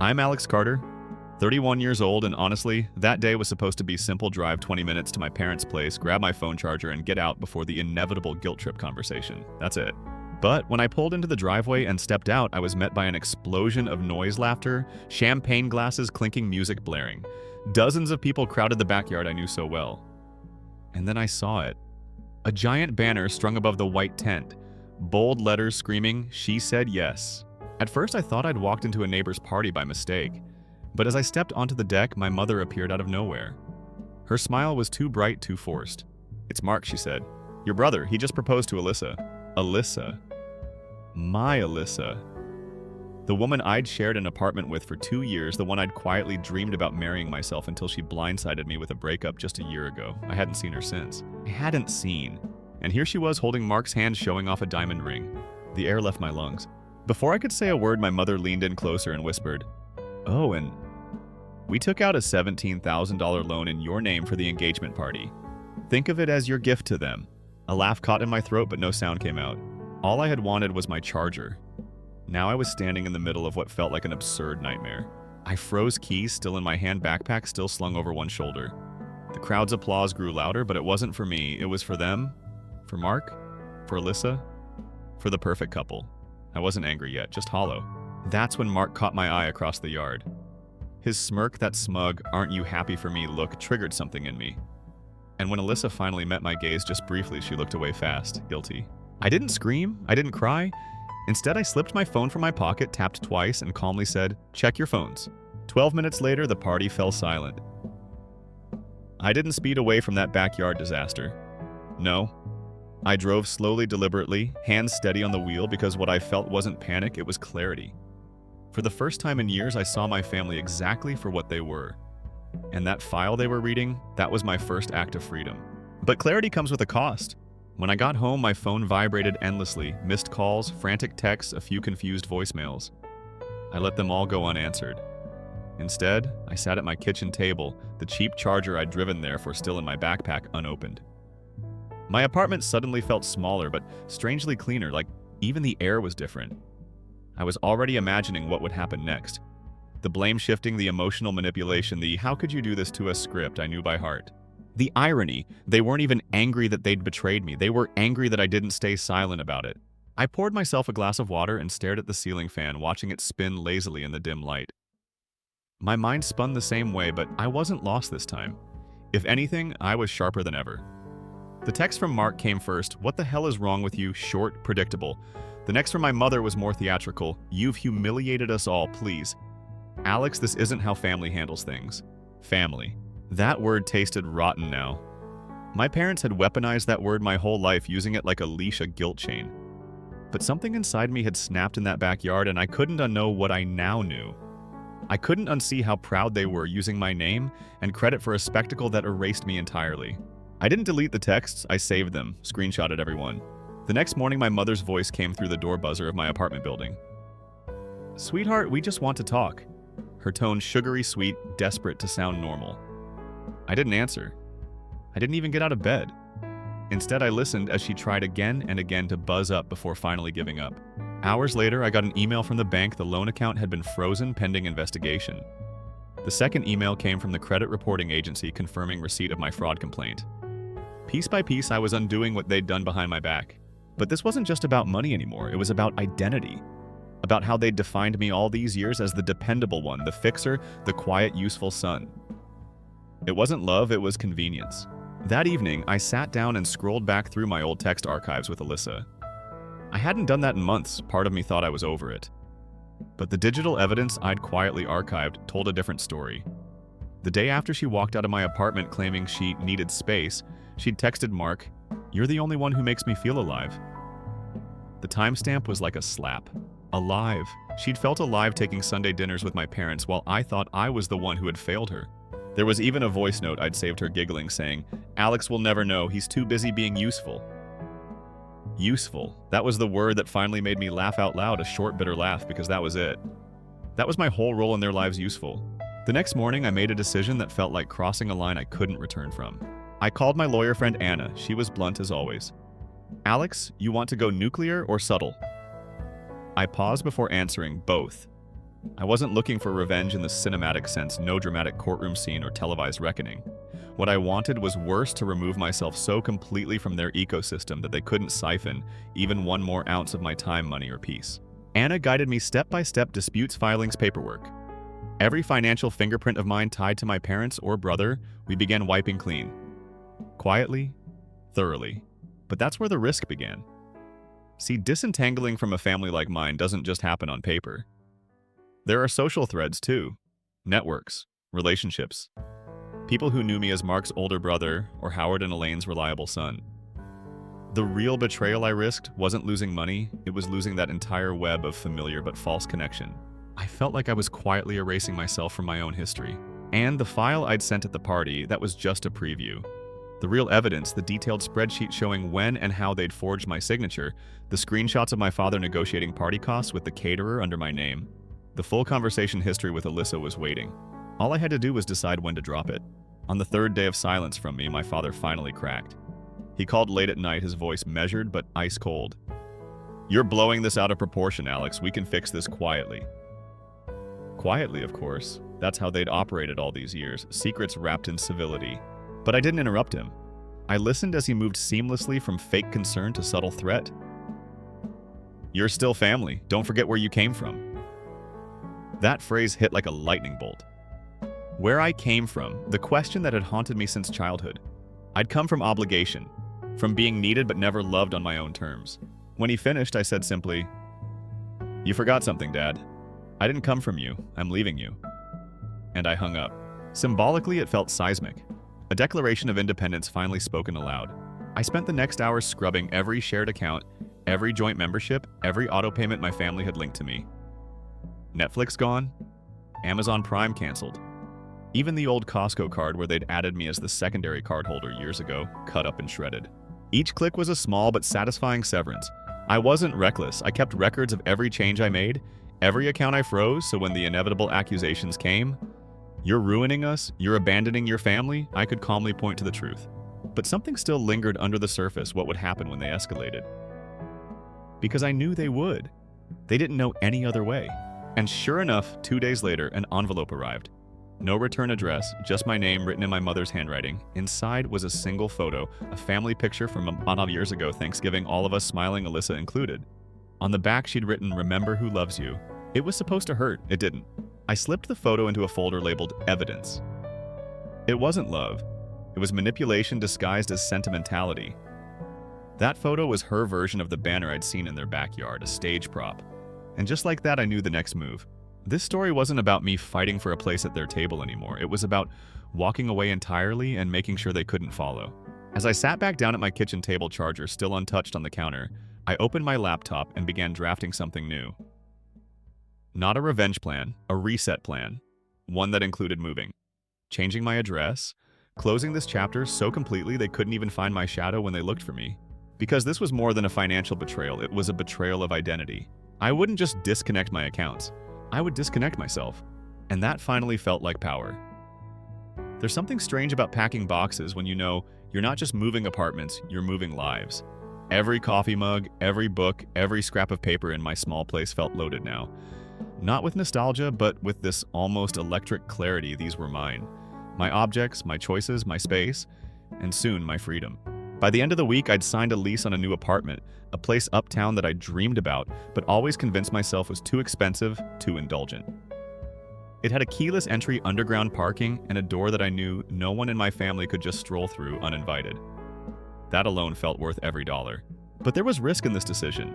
I'm Alex Carter, 31 years old, and honestly, that day was supposed to be simple drive 20 minutes to my parents' place, grab my phone charger, and get out before the inevitable guilt trip conversation. That's it. But when I pulled into the driveway and stepped out, I was met by an explosion of noise, laughter, champagne glasses clinking, music blaring. Dozens of people crowded the backyard I knew so well. And then I saw it. A giant banner strung above the white tent. Bold letters screaming, "She said yes." At first I thought I'd walked into a neighbor's party by mistake. But as I stepped onto the deck, my mother appeared out of nowhere. Her smile was too bright, too forced. "It's Mark," she said. "Your brother, he just proposed to Alyssa." Alyssa. My Alyssa. The woman I'd shared an apartment with for 2 years, the one I'd quietly dreamed about marrying myself until she blindsided me with a breakup just a year ago. I hadn't seen her since. And here she was holding Mark's hand, showing off a diamond ring. The air left my lungs. Before I could say a word, my mother leaned in closer and whispered, "Oh, and we took out a $17,000 loan in your name for the engagement party. Think of it as your gift to them." A laugh caught in my throat, but no sound came out. All I had wanted was my charger. Now I was standing in the middle of what felt like an absurd nightmare. I froze, keys still in my hand, backpack still slung over one shoulder. The crowd's applause grew louder, but it wasn't for me. It was for them, for Mark, for Alyssa, for the perfect couple. I wasn't angry yet, just hollow. That's when Mark caught my eye across the yard. His smirk, that smug, "aren't you happy for me" look, triggered something in me. And when Alyssa finally met my gaze just briefly, she looked away fast, guilty. I didn't scream, I didn't cry. Instead, I slipped my phone from my pocket, tapped twice, and calmly said, "Check your phones." 12 minutes later, the party fell silent. I didn't speed away from that backyard disaster. No. I drove slowly, deliberately, hands steady on the wheel, because what I felt wasn't panic, it was clarity. For the first time in years, I saw my family exactly for what they were. And that file they were reading, that was my first act of freedom. But clarity comes with a cost. When I got home, my phone vibrated endlessly, missed calls, frantic texts, a few confused voicemails. I let them all go unanswered. Instead, I sat at my kitchen table, the cheap charger I'd driven there for still in my backpack, unopened. My apartment suddenly felt smaller, but strangely cleaner, like even the air was different. I was already imagining what would happen next. The blame shifting, the emotional manipulation, the "how could you do this to us" script I knew by heart. The irony, they weren't even angry that they'd betrayed me. They were angry that I didn't stay silent about it. I poured myself a glass of water and stared at the ceiling fan, watching it spin lazily in the dim light. My mind spun the same way, but I wasn't lost this time. If anything, I was sharper than ever. The text from Mark came first. "What the hell is wrong with you?" Short, predictable. The next from my mother was more theatrical. "You've humiliated us all, please." "Alex, this isn't how family handles things." Family. That word tasted rotten now. My parents had weaponized that word my whole life, using it like a leash, a guilt chain. But something inside me had snapped in that backyard, and I couldn't unknow what I now knew. I couldn't unsee how proud they were, using my name and credit for a spectacle that erased me entirely. I didn't delete the texts, I saved them, screenshotted everyone. The next morning, my mother's voice came through the door buzzer of my apartment building. "Sweetheart, we just want to talk." Her tone sugary sweet, desperate to sound normal. I didn't answer. I didn't even get out of bed. Instead, I listened as she tried again and again to buzz up before finally giving up. Hours later, I got an email from the bank. The loan account had been frozen pending investigation. The second email came from the credit reporting agency confirming receipt of my fraud complaint. Piece by piece, I was undoing what they'd done behind my back. But this wasn't just about money anymore. It was about identity. About how they'd defined me all these years as the dependable one, the fixer, the quiet, useful son. It wasn't love, it was convenience. That evening, I sat down and scrolled back through my old text archives with Alyssa. I hadn't done that in months. Part of me thought I was over it. But the digital evidence I'd quietly archived told a different story. The day after she walked out of my apartment claiming she needed space, she'd texted Mark, "You're the only one who makes me feel alive." The timestamp was like a slap. Alive. She'd felt alive taking Sunday dinners with my parents while I thought I was the one who had failed her. There was even a voice note I'd saved her giggling saying, "Alex will never know, he's too busy being useful." Useful. That was the word that finally made me laugh out loud, a short, bitter laugh, because that was it. That was my whole role in their lives, useful. The next morning, I made a decision that felt like crossing a line I couldn't return from. I called my lawyer friend Anna. She was blunt as always. "Alex, you want to go nuclear or subtle?" I paused before answering, "Both." I wasn't looking for revenge in the cinematic sense, no dramatic courtroom scene or televised reckoning. What I wanted was worse, to remove myself so completely from their ecosystem that they couldn't siphon even one more ounce of my time, money, or peace. Anna guided me step-by-step, disputes, filings, paperwork. Every financial fingerprint of mine tied to my parents or brother, we began wiping clean. Quietly, thoroughly. But that's where the risk began. See, disentangling from a family like mine doesn't just happen on paper. There are social threads too. Networks, relationships. People who knew me as Mark's older brother or Howard and Elaine's reliable son. The real betrayal I risked wasn't losing money, it was losing that entire web of familiar but false connection. I felt like I was quietly erasing myself from my own history. And the file I'd sent at the party, that was just a preview. The real evidence, the detailed spreadsheet showing when and how they'd forged my signature, the screenshots of my father negotiating party costs with the caterer under my name. The full conversation history with Alyssa was waiting. All I had to do was decide when to drop it. On the third day of silence from me, my father finally cracked. He called late at night, his voice measured but ice cold. "You're blowing this out of proportion, Alex. We can fix this quietly." Quietly, of course. That's how they'd operated all these years, secrets wrapped in civility. But I didn't interrupt him. I listened as he moved seamlessly from fake concern to subtle threat. "You're still family. Don't forget where you came from." That phrase hit like a lightning bolt. Where I came from, the question that had haunted me since childhood. I'd come from obligation, from being needed but never loved on my own terms. When he finished, I said simply, "You forgot something, Dad. I didn't come from you. I'm leaving you." And I hung up. Symbolically, it felt seismic. A declaration of independence finally spoken aloud. I spent the next hours scrubbing every shared account, every joint membership, every auto payment my family had linked to me. Netflix gone. Amazon Prime canceled. Even the old Costco card where they'd added me as the secondary card holder years ago, cut up and shredded. Each click was a small but satisfying severance. I wasn't reckless. I kept records of every change I made, every account I froze, so when the inevitable accusations came, "You're ruining us, you're abandoning your family," I could calmly point to the truth. But something still lingered under the surface, what would happen when they escalated. Because I knew they would. They didn't know any other way. And sure enough, 2 days later, an envelope arrived. No return address, just my name written in my mother's handwriting. Inside was a single photo, a family picture from about years ago, Thanksgiving, all of us smiling, Alyssa included. On the back, she'd written, "Remember who loves you." It was supposed to hurt, it didn't. I slipped the photo into a folder labeled Evidence. It wasn't love. It was manipulation disguised as sentimentality. That photo was her version of the banner I'd seen in their backyard, a stage prop. And just like that, I knew the next move. This story wasn't about me fighting for a place at their table anymore. It was about walking away entirely and making sure they couldn't follow. As I sat back down at my kitchen table, charger still untouched on the counter, I opened my laptop and began drafting something new. Not a revenge plan, a reset plan. One that included moving, changing my address, closing this chapter so completely they couldn't even find my shadow when they looked for me. Because this was more than a financial betrayal, it was a betrayal of identity. I wouldn't just disconnect my accounts. I would disconnect myself. And that finally felt like power. There's something strange about packing boxes when you know you're not just moving apartments, you're moving lives. Every coffee mug, every book, every scrap of paper in my small place felt loaded now. Not with nostalgia, but with this almost electric clarity. These were mine. My objects, my choices, my space, and soon my freedom. By the end of the week, I'd signed a lease on a new apartment, a place uptown that I dreamed about, but always convinced myself was too expensive, too indulgent. It had a keyless entry, underground parking, and a door that I knew no one in my family could just stroll through uninvited. That alone felt worth every dollar. But there was risk in this decision.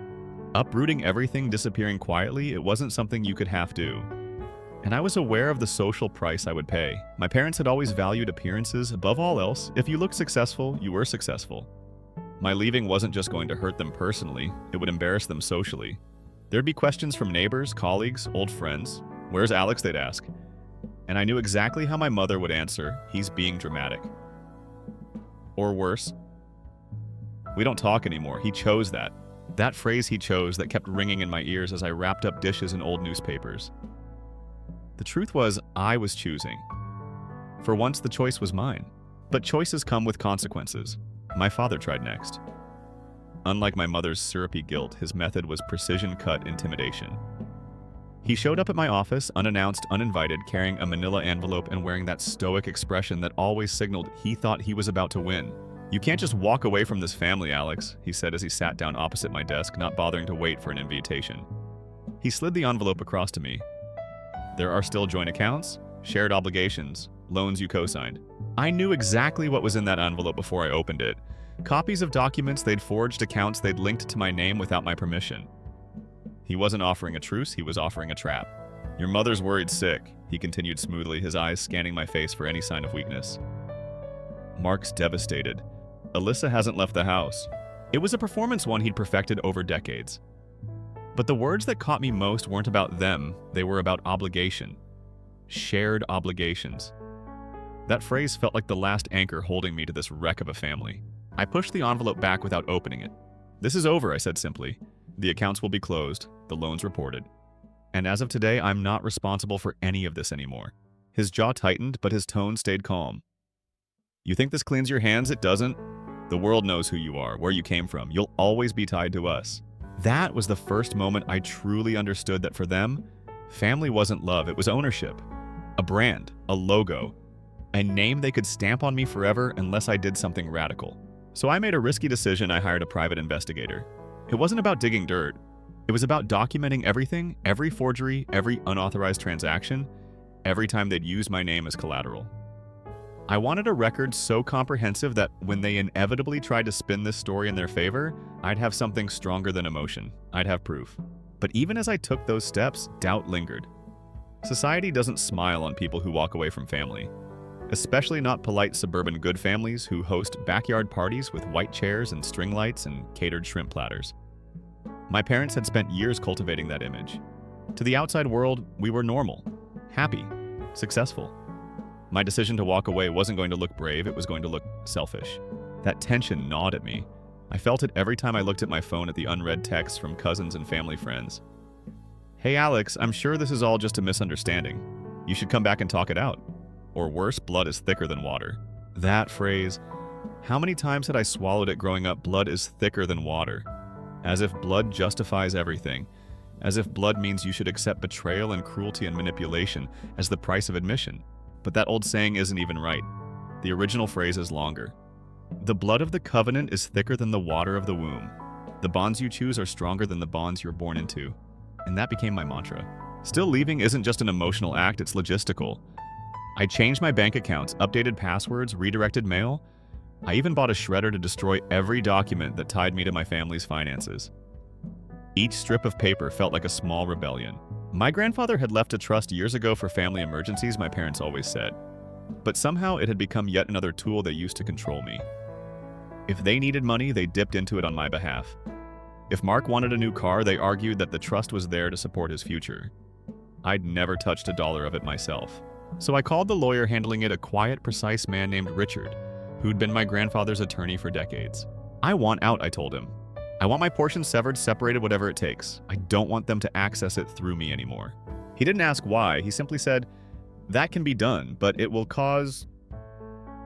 Uprooting everything, disappearing quietly, it wasn't something you could half do. And I was aware of the social price I would pay. My parents had always valued appearances above all else. If you looked successful, you were successful. My leaving wasn't just going to hurt them personally, it would embarrass them socially. There'd be questions from neighbors, colleagues, old friends. "Where's Alex?" they'd ask. And I knew exactly how my mother would answer, "He's being dramatic." Or worse, "We don't talk anymore. He chose that." That phrase, "he chose," that kept ringing in my ears as I wrapped up dishes and old newspapers. The truth was, I was choosing. For once, the choice was mine. But choices come with consequences. My father tried next. Unlike my mother's syrupy guilt, his method was precision-cut intimidation. He showed up at my office, unannounced, uninvited, carrying a manila envelope and wearing that stoic expression that always signaled he thought he was about to win. "You can't just walk away from this family, Alex," he said as he sat down opposite my desk, not bothering to wait for an invitation. He slid the envelope across to me. "There are still joint accounts, shared obligations, loans you co-signed." I knew exactly what was in that envelope before I opened it. Copies of documents they'd forged, accounts they'd linked to my name without my permission. He wasn't offering a truce, he was offering a trap. "Your mother's worried sick," he continued smoothly, his eyes scanning my face for any sign of weakness. "Mark's devastated. Alyssa hasn't left the house." It was a performance one he'd perfected over decades. But the words that caught me most weren't about them, they were about obligation. Shared obligations. That phrase felt like the last anchor holding me to this wreck of a family. I pushed the envelope back without opening it. "This is over," I said simply. "The accounts will be closed, the loans reported. And as of today, I'm not responsible for any of this anymore." His jaw tightened, but his tone stayed calm. "You think this cleans your hands? It doesn't. The world knows who you are, where you came from. You'll always be tied to us." That was the first moment I truly understood that for them, family wasn't love, it was ownership. A brand, a logo, a name they could stamp on me forever unless I did something radical. So I made a risky decision. I hired a private investigator. It wasn't about digging dirt. It was about documenting everything, every forgery, every unauthorized transaction, every time they'd use my name as collateral. I wanted a record so comprehensive that when they inevitably tried to spin this story in their favor, I'd have something stronger than emotion. I'd have proof. But even as I took those steps, doubt lingered. Society doesn't smile on people who walk away from family, especially not polite suburban good families who host backyard parties with white chairs and string lights and catered shrimp platters. My parents had spent years cultivating that image. To the outside world, we were normal, happy, successful. My decision to walk away wasn't going to look brave, it was going to look selfish. That tension gnawed at me. I felt it every time I looked at my phone at the unread texts from cousins and family friends. "Hey Alex, I'm sure this is all just a misunderstanding. You should come back and talk it out. Or worse, blood is thicker than water." That phrase, how many times had I swallowed it growing up? Blood is thicker than water. As if blood justifies everything. As if blood means you should accept betrayal and cruelty and manipulation as the price of admission. But that old saying isn't even right. The original phrase is longer. "The blood of the covenant is thicker than the water of the womb. The bonds you choose are stronger than the bonds you're born into." And that became my mantra. Still leaving isn't just an emotional act, it's logistical. I changed my bank accounts, updated passwords, redirected mail. I even bought a shredder to destroy every document that tied me to my family's finances. Each strip of paper felt like a small rebellion. My grandfather had left a trust years ago for family emergencies, my parents always said. But somehow it had become yet another tool they used to control me. If they needed money, they dipped into it on my behalf. If Mark wanted a new car, they argued that the trust was there to support his future. I'd never touched a dollar of it myself. So I called the lawyer handling it, a quiet, precise man named Richard, who'd been my grandfather's attorney for decades. "I want out," I told him. "I want my portion severed, separated, whatever it takes. I don't want them to access it through me anymore." He didn't ask why, he simply said, "That can be done, but it will cause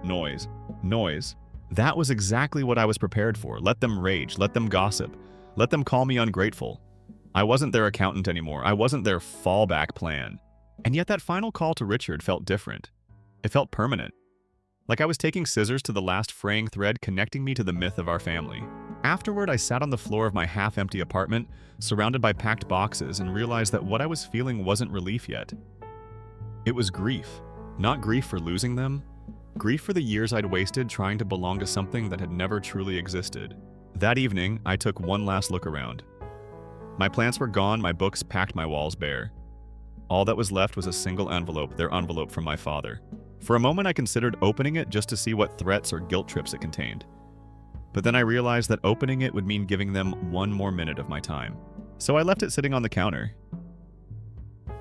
noise." Noise. That was exactly what I was prepared for. Let them rage, let them gossip, let them call me ungrateful. I wasn't their accountant anymore. I wasn't their fallback plan. And yet that final call to Richard felt different. It felt permanent. Like I was taking scissors to the last fraying thread connecting me to the myth of our family. Afterward, I sat on the floor of my half-empty apartment, surrounded by packed boxes, and realized that what I was feeling wasn't relief yet. It was grief. Not grief for losing them, grief for the years I'd wasted trying to belong to something that had never truly existed. That evening, I took one last look around. My plants were gone, my books packed my walls bare. All that was left was a single envelope, their envelope from my father. For a moment, I considered opening it just to see what threats or guilt trips it contained. But then I realized that opening it would mean giving them one more minute of my time. So I left it sitting on the counter.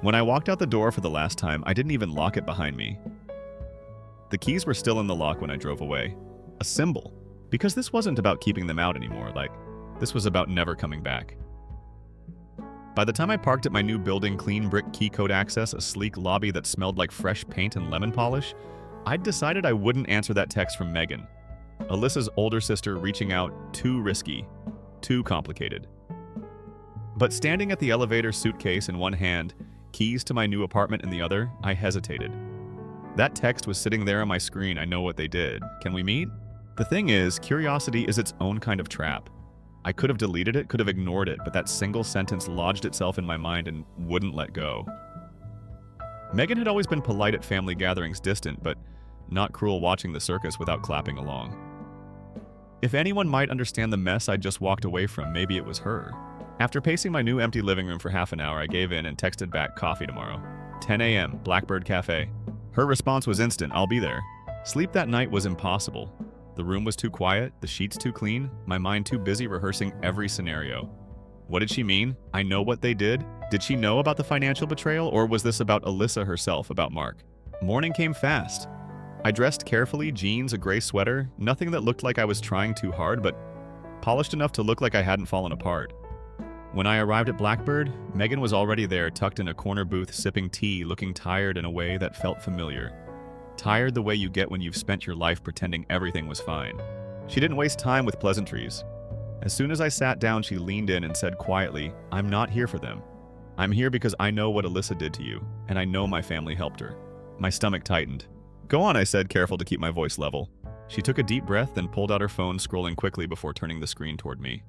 When I walked out the door for the last time, I didn't even lock it behind me. The keys were still in the lock when I drove away. A symbol. Because this wasn't about keeping them out anymore, this was about never coming back. By the time I parked at my new building, clean brick key code access, a sleek lobby that smelled like fresh paint and lemon polish, I'd decided I wouldn't answer that text from Megan. Alyssa's older sister reaching out, too risky, too complicated. But standing at the elevator, suitcase in one hand, keys to my new apartment in the other, I hesitated. That text was sitting there on my screen. I know what they did. Can we meet? The thing is, curiosity is its own kind of trap. I could have deleted it, could have ignored it, but that single sentence lodged itself in my mind and wouldn't let go. Megan had always been polite at family gatherings, distant, but not cruel watching the circus without clapping along. If anyone might understand the mess I'd just walked away from, maybe it was her. After pacing my new empty living room for half an hour, I gave in and texted back, coffee tomorrow. 10 a.m., Blackbird Cafe. Her response was instant, I'll be there. Sleep that night was impossible. The room was too quiet, the sheets too clean, my mind too busy rehearsing every scenario. What did she mean? I know what they did? Did she know about the financial betrayal, or was this about Alyssa herself, about Mark? Morning came fast. I dressed carefully, jeans, a gray sweater, nothing that looked like I was trying too hard, but polished enough to look like I hadn't fallen apart. When I arrived at Blackbird, Megan was already there, tucked in a corner booth, sipping tea, looking tired in a way that felt familiar. Tired the way you get when you've spent your life pretending everything was fine. She didn't waste time with pleasantries. As soon as I sat down, she leaned in and said quietly, I'm not here for them. I'm here because I know what Alyssa did to you, and I know my family helped her. My stomach tightened. Go on, I said, careful to keep my voice level. She took a deep breath, then pulled out her phone, scrolling quickly before turning the screen toward me.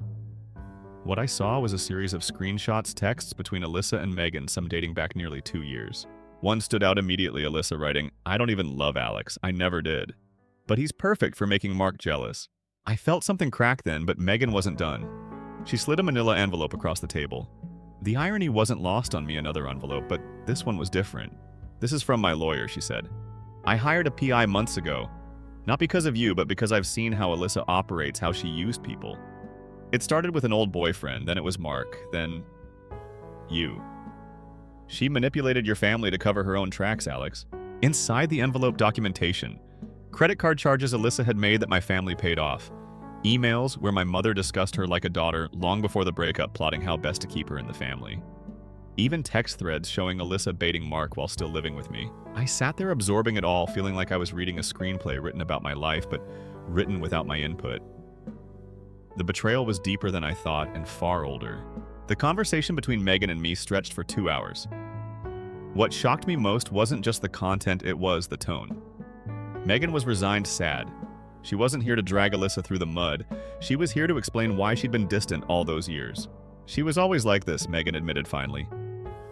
What I saw was a series of screenshots, texts between Alyssa and Megan, some dating back nearly 2 years. One stood out immediately, Alyssa writing, I don't even love Alex. I never did. But he's perfect for making Mark jealous. I felt something crack then, but Megan wasn't done. She slid a manila envelope across the table. The irony wasn't lost on me, another envelope, but this one was different. This is from my lawyer, she said. I hired a PI months ago. Not because of you, but because I've seen how Alyssa operates, how she used people. It started with an old boyfriend, then it was Mark, then you. She manipulated your family to cover her own tracks, Alex. Inside the envelope documentation, credit card charges Alyssa had made that my family paid off. Emails where my mother discussed her like a daughter long before the breakup, plotting how best to keep her in the family. Even text threads showing Alyssa baiting Mark while still living with me. I sat there absorbing it all, feeling like I was reading a screenplay written about my life, but written without my input. The betrayal was deeper than I thought and far older. The conversation between Megan and me stretched for 2 hours. What shocked me most wasn't just the content, it was the tone. Megan was resigned, sad. She wasn't here to drag Alyssa through the mud. She was here to explain why she'd been distant all those years. She was always like this, Megan admitted finally.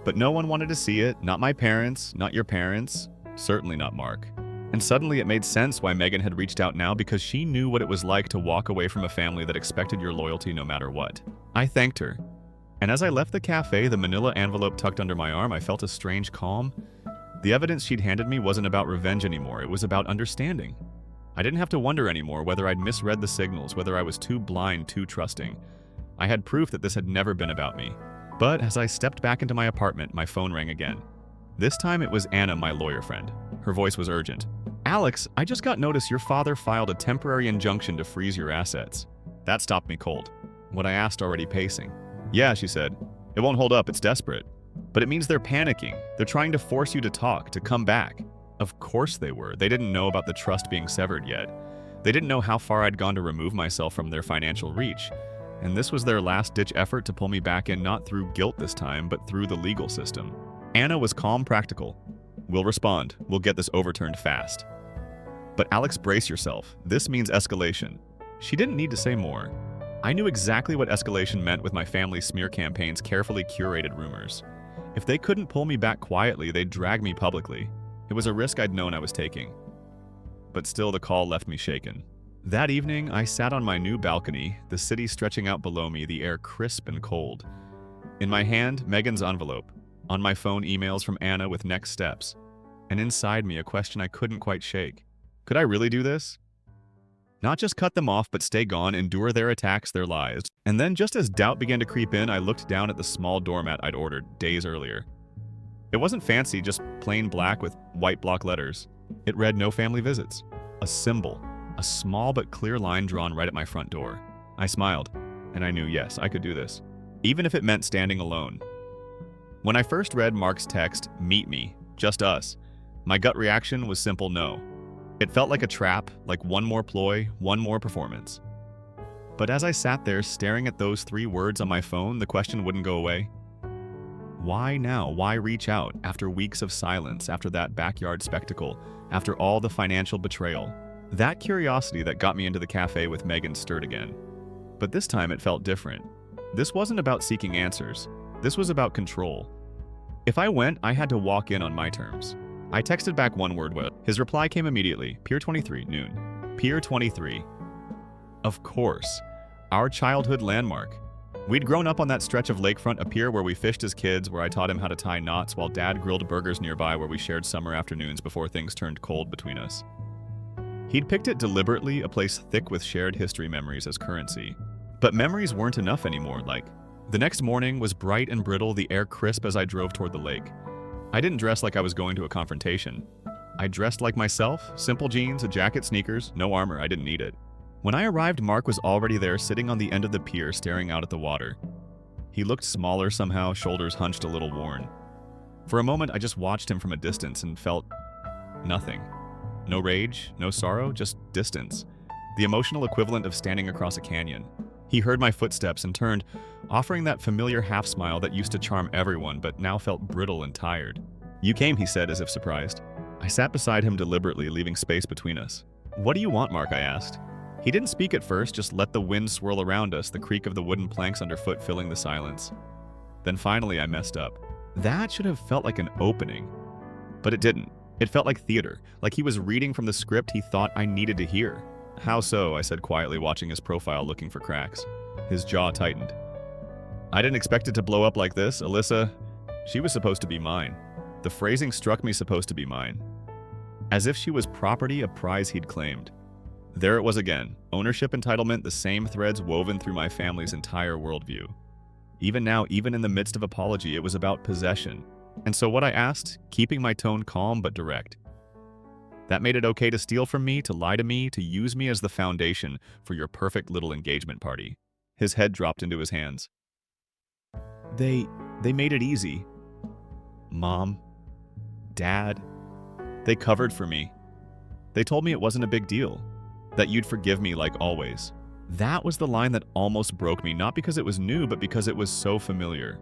But no one wanted to see it, not my parents, not your parents, certainly not Mark. And suddenly it made sense why Megan had reached out now, because she knew what it was like to walk away from a family that expected your loyalty no matter what. I thanked her. And as I left the cafe, the manila envelope tucked under my arm, I felt a strange calm. The evidence she'd handed me wasn't about revenge anymore, it was about understanding. I didn't have to wonder anymore whether I'd misread the signals, whether I was too blind, too trusting. I had proof that this had never been about me. But as I stepped back into my apartment, my phone rang again. This time it was Anna, my lawyer friend. Her voice was urgent. Alex, I just got notice your father filed a temporary injunction to freeze your assets. That stopped me cold. What I asked already pacing. Yeah, she said. It won't hold up, it's desperate. But it means they're panicking. They're trying to force you to talk, to come back. Of course they were. They didn't know about the trust being severed yet. They didn't know how far I'd gone to remove myself from their financial reach. And this was their last-ditch effort to pull me back in, not through guilt this time, but through the legal system. Anna was calm, practical. We'll respond. We'll get this overturned fast. But Alex, brace yourself. This means escalation. She didn't need to say more. I knew exactly what escalation meant with my family's smear campaign's carefully curated rumors. If they couldn't pull me back quietly, they'd drag me publicly. It was a risk I'd known I was taking. But still, the call left me shaken. That evening, I sat on my new balcony, the city stretching out below me, the air crisp and cold. In my hand, Megan's envelope. On my phone, emails from Anna with next steps. And inside me, a question I couldn't quite shake. Could I really do this? Not just cut them off, but stay gone, endure their attacks, their lies. And then, just as doubt began to creep in, I looked down at the small doormat I'd ordered days earlier. It wasn't fancy, just plain black with white block letters. It read, "No family visits." A symbol. A small but clear line drawn right at my front door. I smiled, and I knew, yes, I could do this. Even if it meant standing alone. When I first read Mark's text, "Meet me, just us," my gut reaction was simple no. It felt like a trap, like one more ploy, one more performance. But as I sat there staring at those 3 words on my phone, the question wouldn't go away. Why now? Why reach out after weeks of silence, after that backyard spectacle, after all the financial betrayal? That curiosity that got me into the cafe with Megan stirred again. But this time it felt different. This wasn't about seeking answers. This was about control. If I went, I had to walk in on my terms. I texted back one word with. His reply came immediately. Pier 23, noon. Pier 23. Of course. Our childhood landmark. We'd grown up on that stretch of lakefront, a pier where we fished as kids, where I taught him how to tie knots while Dad grilled burgers nearby, where we shared summer afternoons before things turned cold between us. He'd picked it deliberately, a place thick with shared history memories as currency. But memories weren't enough anymore, the next morning was bright and brittle, the air crisp as I drove toward the lake. I didn't dress like I was going to a confrontation. I dressed like myself, simple jeans, a jacket, sneakers, no armor, I didn't need it. When I arrived, Mark was already there, sitting on the end of the pier, staring out at the water. He looked smaller somehow, shoulders hunched, a little worn. For a moment, I just watched him from a distance and felt nothing. No rage, no sorrow, just distance. The emotional equivalent of standing across a canyon. He heard my footsteps and turned, offering that familiar half-smile that used to charm everyone but now felt brittle and tired. "You came," he said, as if surprised. I sat beside him deliberately, leaving space between us. "What do you want, Mark?" I asked. He didn't speak at first, just let the wind swirl around us, the creak of the wooden planks underfoot filling the silence. Then finally I messed up. That should have felt like an opening. But it didn't. It felt like theater, like he was reading from the script he thought I needed to hear. "How so?" I said quietly, watching his profile, looking for cracks. His jaw tightened. "I didn't expect it to blow up like this. Alyssa, she was supposed to be mine." The phrasing struck me, supposed to be mine. As if she was property, a prize he'd claimed. There it was again, ownership entitlement, the same threads woven through my family's entire worldview. Even now, even in the midst of apology, it was about possession. And so what I asked, keeping my tone calm but direct. That made it okay to steal from me, to lie to me, to use me as the foundation for your perfect little engagement party. His head dropped into his hands. They made it easy. Mom, Dad, they covered for me. They told me it wasn't a big deal. That you'd forgive me like always. That was the line that almost broke me, not because it was new, but because it was so familiar.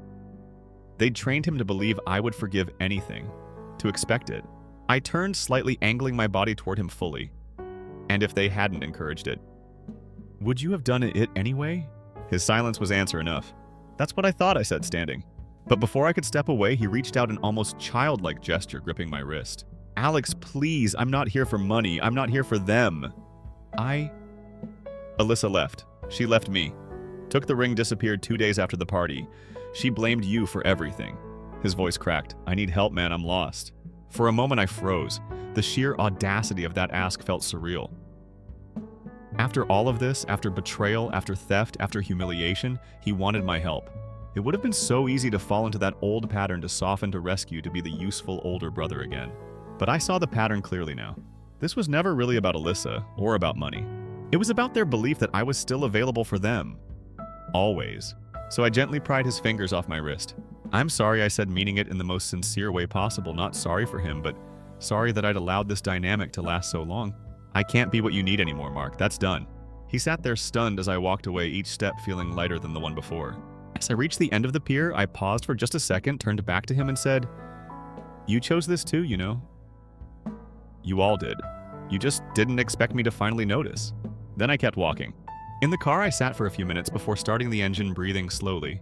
They'd trained him to believe I would forgive anything, to expect it. I turned, slightly angling my body toward him fully. And if they hadn't encouraged it, would you have done it anyway? His silence was answer enough. That's what I thought, I said, standing. But before I could step away, he reached out an almost childlike gesture, gripping my wrist. Alex, please, I'm not here for money. I'm not here for them. Alyssa left. She left me. Took the ring, disappeared 2 days after the party. She blamed you for everything. His voice cracked. I need help, man. I'm lost. For a moment, I froze. The sheer audacity of that ask felt surreal. After all of this, after betrayal, after theft, after humiliation, he wanted my help. It would have been so easy to fall into that old pattern, to soften, to rescue, to be the useful older brother again. But I saw the pattern clearly now. This was never really about Alyssa or about money. It was about their belief that I was still available for them. Always. So I gently pried his fingers off my wrist. I'm sorry, I said, meaning it in the most sincere way possible. Not sorry for him, but sorry that I'd allowed this dynamic to last so long. I can't be what you need anymore, Mark. That's done. He sat there stunned as I walked away, each step feeling lighter than the one before. As I reached the end of the pier, I paused for just a second, turned back to him and said, "You chose this too, you know. You all did. You just didn't expect me to finally notice." Then I kept walking. In the car, I sat for a few minutes before starting the engine, breathing slowly.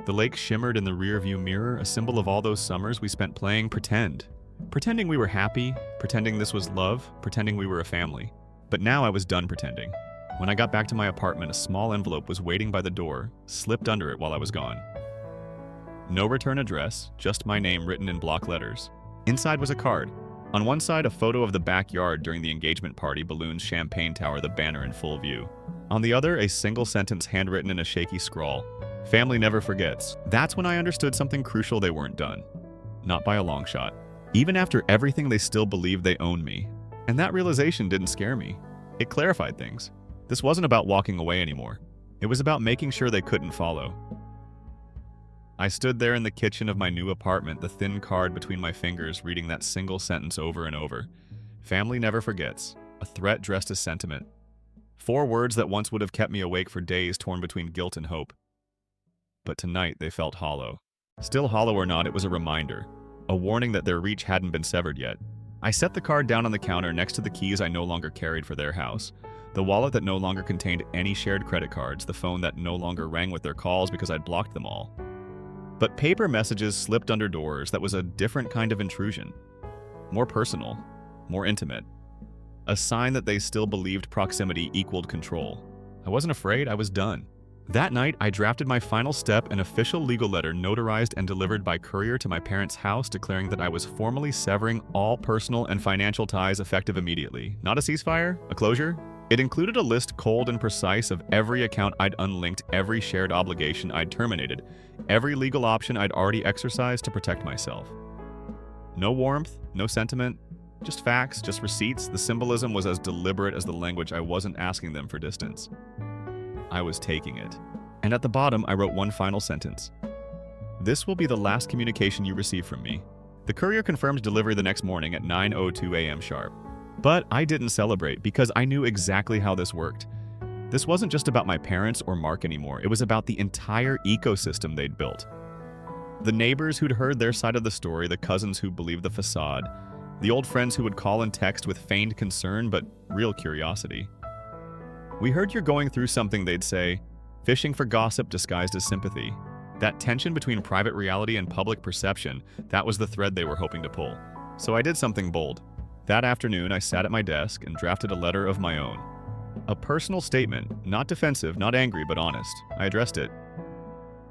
The lake shimmered in the rearview mirror, a symbol of all those summers we spent playing pretend. Pretending we were happy, pretending this was love, pretending we were a family. But now I was done pretending. When I got back to my apartment, a small envelope was waiting by the door, slipped under it while I was gone. No return address, just my name written in block letters. Inside was a card. On one side, a photo of the backyard during the engagement party, balloons, champagne tower, the banner in full view. On the other, a single sentence handwritten in a shaky scrawl. Family never forgets. That's when I understood something crucial: they weren't done. Not by a long shot. Even after everything, they still believed they owned me. And that realization didn't scare me. It clarified things. This wasn't about walking away anymore. It was about making sure they couldn't follow. I stood there in the kitchen of my new apartment, the thin card between my fingers, reading that single sentence over and over. Family never forgets. A threat dressed as sentiment. 4 words that once would have kept me awake for days, torn between guilt and hope. But tonight they felt hollow. Still hollow or not, it was a reminder, a warning that their reach hadn't been severed yet. I set the card down on the counter next to the keys I no longer carried for their house, the wallet that no longer contained any shared credit cards, the phone that no longer rang with their calls because I'd blocked them all. But paper messages slipped under doors that was a different kind of intrusion. More personal, more intimate. A sign that they still believed proximity equaled control. I wasn't afraid, I was done. That night, I drafted my final step, an official legal letter notarized and delivered by courier to my parents' house, declaring that I was formally severing all personal and financial ties effective immediately. Not a ceasefire, a closure. It included a list cold and precise of every account I'd unlinked, every shared obligation I'd terminated, every legal option I'd already exercised to protect myself. No warmth, no sentiment, just facts, just receipts. The symbolism was as deliberate as the language. I wasn't asking them for distance. I was taking it. And at the bottom, I wrote one final sentence. This will be the last communication you receive from me. The courier confirmed delivery the next morning at 9:02 a.m. sharp. But I didn't celebrate because I knew exactly how this worked. This wasn't just about my parents or Mark anymore. It was about the entire ecosystem they'd built. The neighbors who'd heard their side of the story, the cousins who believed the facade, the old friends who would call and text with feigned concern but real curiosity. We heard you're going through something, they'd say, fishing for gossip disguised as sympathy. That tension between private reality and public perception, that was the thread they were hoping to pull. So I did something bold. That afternoon, I sat at my desk and drafted a letter of my own. A personal statement, not defensive, not angry, but honest. I addressed it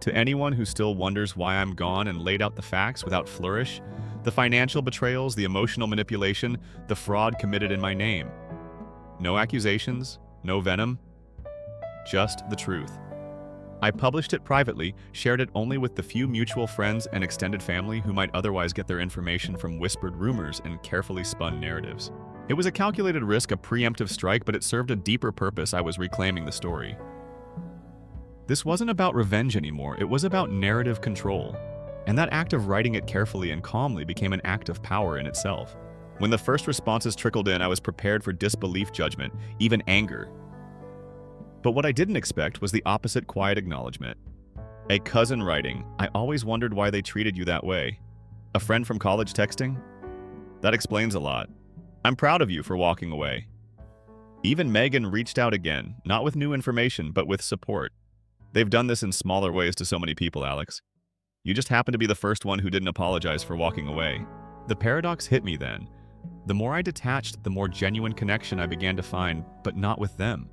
to anyone who still wonders why I'm gone, and laid out the facts without flourish, the financial betrayals, the emotional manipulation, the fraud committed in my name. No accusations, no venom, just the truth. I published it privately, shared it only with the few mutual friends and extended family who might otherwise get their information from whispered rumors and carefully spun narratives. It was a calculated risk, a preemptive strike, but it served a deeper purpose. I was reclaiming the story. This wasn't about revenge anymore, it was about narrative control. And that act of writing it carefully and calmly became an act of power in itself. When the first responses trickled in, I was prepared for disbelief, judgment, even anger. But what I didn't expect was the opposite: quiet acknowledgement. A cousin writing, "I always wondered why they treated you that way." A friend from college texting? That explains a lot. I'm proud of you for walking away. Even Megan reached out again, not with new information, but with support. They've done this in smaller ways to so many people, Alex. You just happened to be the first one who didn't apologize for walking away. The paradox hit me then. The more I detached, the more genuine connection I began to find, but not with them.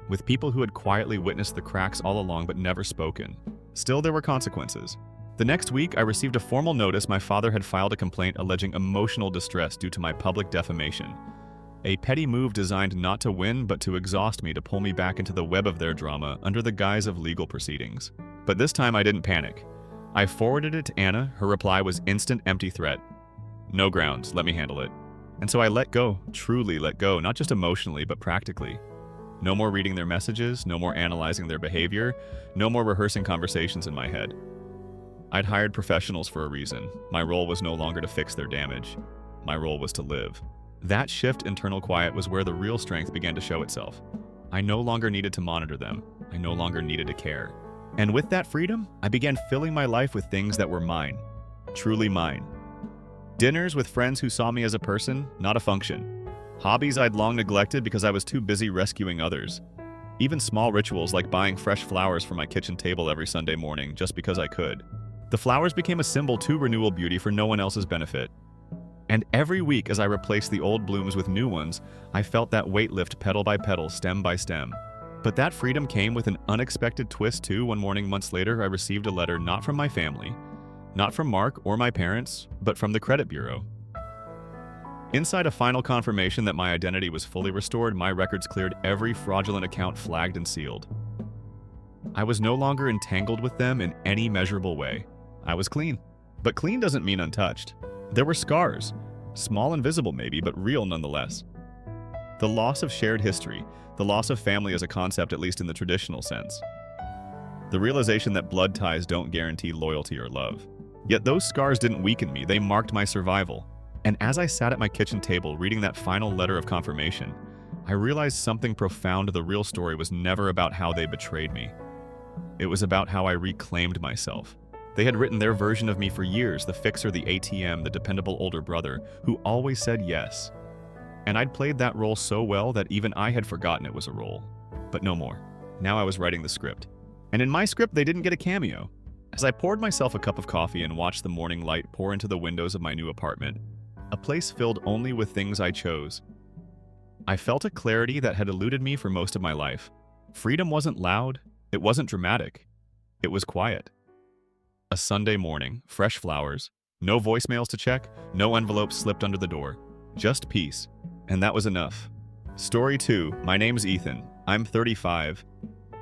With people who had quietly witnessed the cracks all along but never spoken. Still, there were consequences. The next week, I received a formal notice my father had filed a complaint alleging emotional distress due to my public defamation. A petty move designed not to win, but to exhaust me, to pull me back into the web of their drama under the guise of legal proceedings. But this time I didn't panic. I forwarded it to Anna. Her reply was instant, empty threat. No grounds, let me handle it. And so I let go, truly let go, not just emotionally, but practically. No more reading their messages, no more analyzing their behavior, no more rehearsing conversations in my head. I'd hired professionals for a reason. My role was no longer to fix their damage. My role was to live. That shift, internal quiet, was where the real strength began to show itself. I no longer needed to monitor them. I no longer needed to care. And with that freedom, I began filling my life with things that were mine. Truly mine. Dinners with friends who saw me as a person, not a function. Hobbies I'd long neglected because I was too busy rescuing others. Even small rituals like buying fresh flowers for my kitchen table every Sunday morning just because I could. The flowers became a symbol to renewal beauty for no one else's benefit. And every week as I replaced the old blooms with new ones, I felt that weight lift petal by petal, stem by stem. But that freedom came with an unexpected twist too. One morning, months later, I received a letter not from my family, not from Mark or my parents, but from the credit bureau. Inside, a final confirmation that my identity was fully restored, my records cleared, every fraudulent account flagged and sealed. I was no longer entangled with them in any measurable way. I was clean. But clean doesn't mean untouched. There were scars, small and visible maybe, but real nonetheless. The loss of shared history, the loss of family as a concept, at least in the traditional sense. The realization that blood ties don't guarantee loyalty or love. Yet those scars didn't weaken me, they marked my survival. And as I sat at my kitchen table reading that final letter of confirmation, I realized something profound. The real story was never about how they betrayed me. It was about how I reclaimed myself. They had written their version of me for years, the fixer, the ATM, the dependable older brother, who always said yes. And I'd played that role so well that even I had forgotten it was a role. But no more. Now I was writing the script. And in my script, they didn't get a cameo. As I poured myself a cup of coffee and watched the morning light pour into the windows of my new apartment, a place filled only with things I chose, I felt a clarity that had eluded me for most of my life. Freedom wasn't loud, it wasn't dramatic, it was quiet. A Sunday morning, fresh flowers, no voicemails to check, no envelopes slipped under the door, just peace. And that was enough. Story 2, my name's Ethan, I'm 35,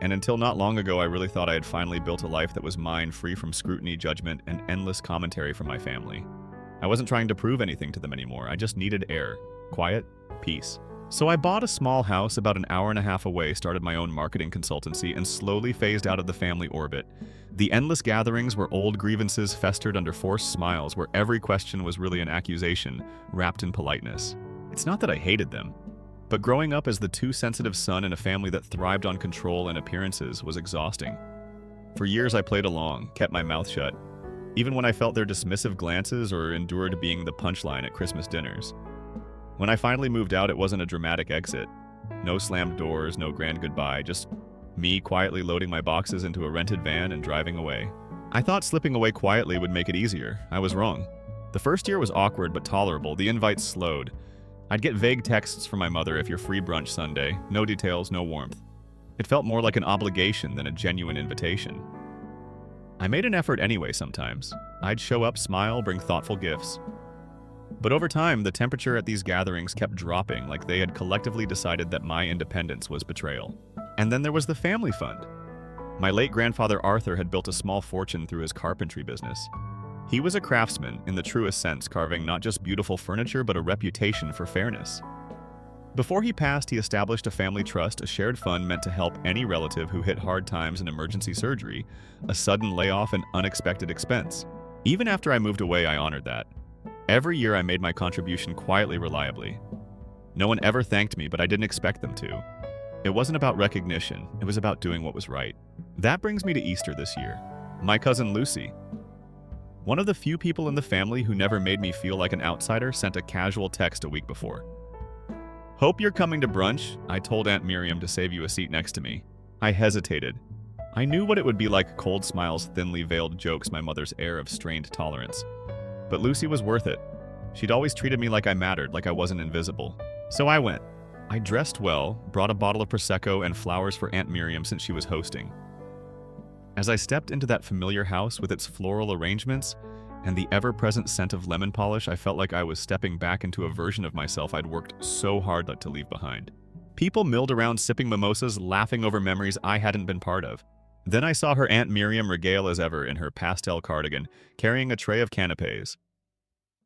and until not long ago I really thought I had finally built a life that was mine, free from scrutiny, judgment, and endless commentary from my family. I wasn't trying to prove anything to them anymore, I just needed air, quiet, peace. So I bought a small house about an hour and a half away, started my own marketing consultancy, and slowly phased out of the family orbit. The endless gatherings where old grievances festered under forced smiles, where every question was really an accusation, wrapped in politeness. It's not that I hated them, but growing up as the too sensitive son in a family that thrived on control and appearances was exhausting. For years I played along, kept my mouth shut, even when I felt their dismissive glances or endured being the punchline at Christmas dinners. When I finally moved out, it wasn't a dramatic exit. No slammed doors, no grand goodbye, just me quietly loading my boxes into a rented van and driving away. I thought slipping away quietly would make it easier. I was wrong. The first year was awkward but tolerable. The invites slowed. I'd get vague texts from my mother, if you're free brunch Sunday. No details, no warmth. It felt more like an obligation than a genuine invitation. I made an effort anyway sometimes. I'd show up, smile, bring thoughtful gifts. But over time, the temperature at these gatherings kept dropping, like they had collectively decided that my independence was betrayal. And then there was the family fund. My late grandfather Arthur had built a small fortune through his carpentry business. He was a craftsman in the truest sense, carving not just beautiful furniture but a reputation for fairness. Before he passed, he established a family trust, a shared fund meant to help any relative who hit hard times in emergency surgery, a sudden layoff, and unexpected expense. Even after I moved away, I honored that. Every year I made my contribution quietly, reliably. No one ever thanked me, but I didn't expect them to. It wasn't about recognition, it was about doing what was right. That brings me to Easter this year. My cousin Lucy, one of the few people in the family who never made me feel like an outsider, sent a casual text a week before. "Hope you're coming to brunch. I told Aunt Miriam to save you a seat next to me." I hesitated. I knew what it would be like: cold smiles, thinly veiled jokes, my mother's air of strained tolerance. But Lucy was worth it. She'd always treated me like I mattered, like I wasn't invisible. So I went. I dressed well, brought a bottle of Prosecco and flowers for Aunt Miriam since she was hosting. As I stepped into that familiar house with its floral arrangements and the ever-present scent of lemon polish, I felt like I was stepping back into a version of myself I'd worked so hard to leave behind. People milled around sipping mimosas, laughing over memories I hadn't been part of. Then I saw her Aunt Miriam regale as ever in her pastel cardigan, carrying a tray of canapes.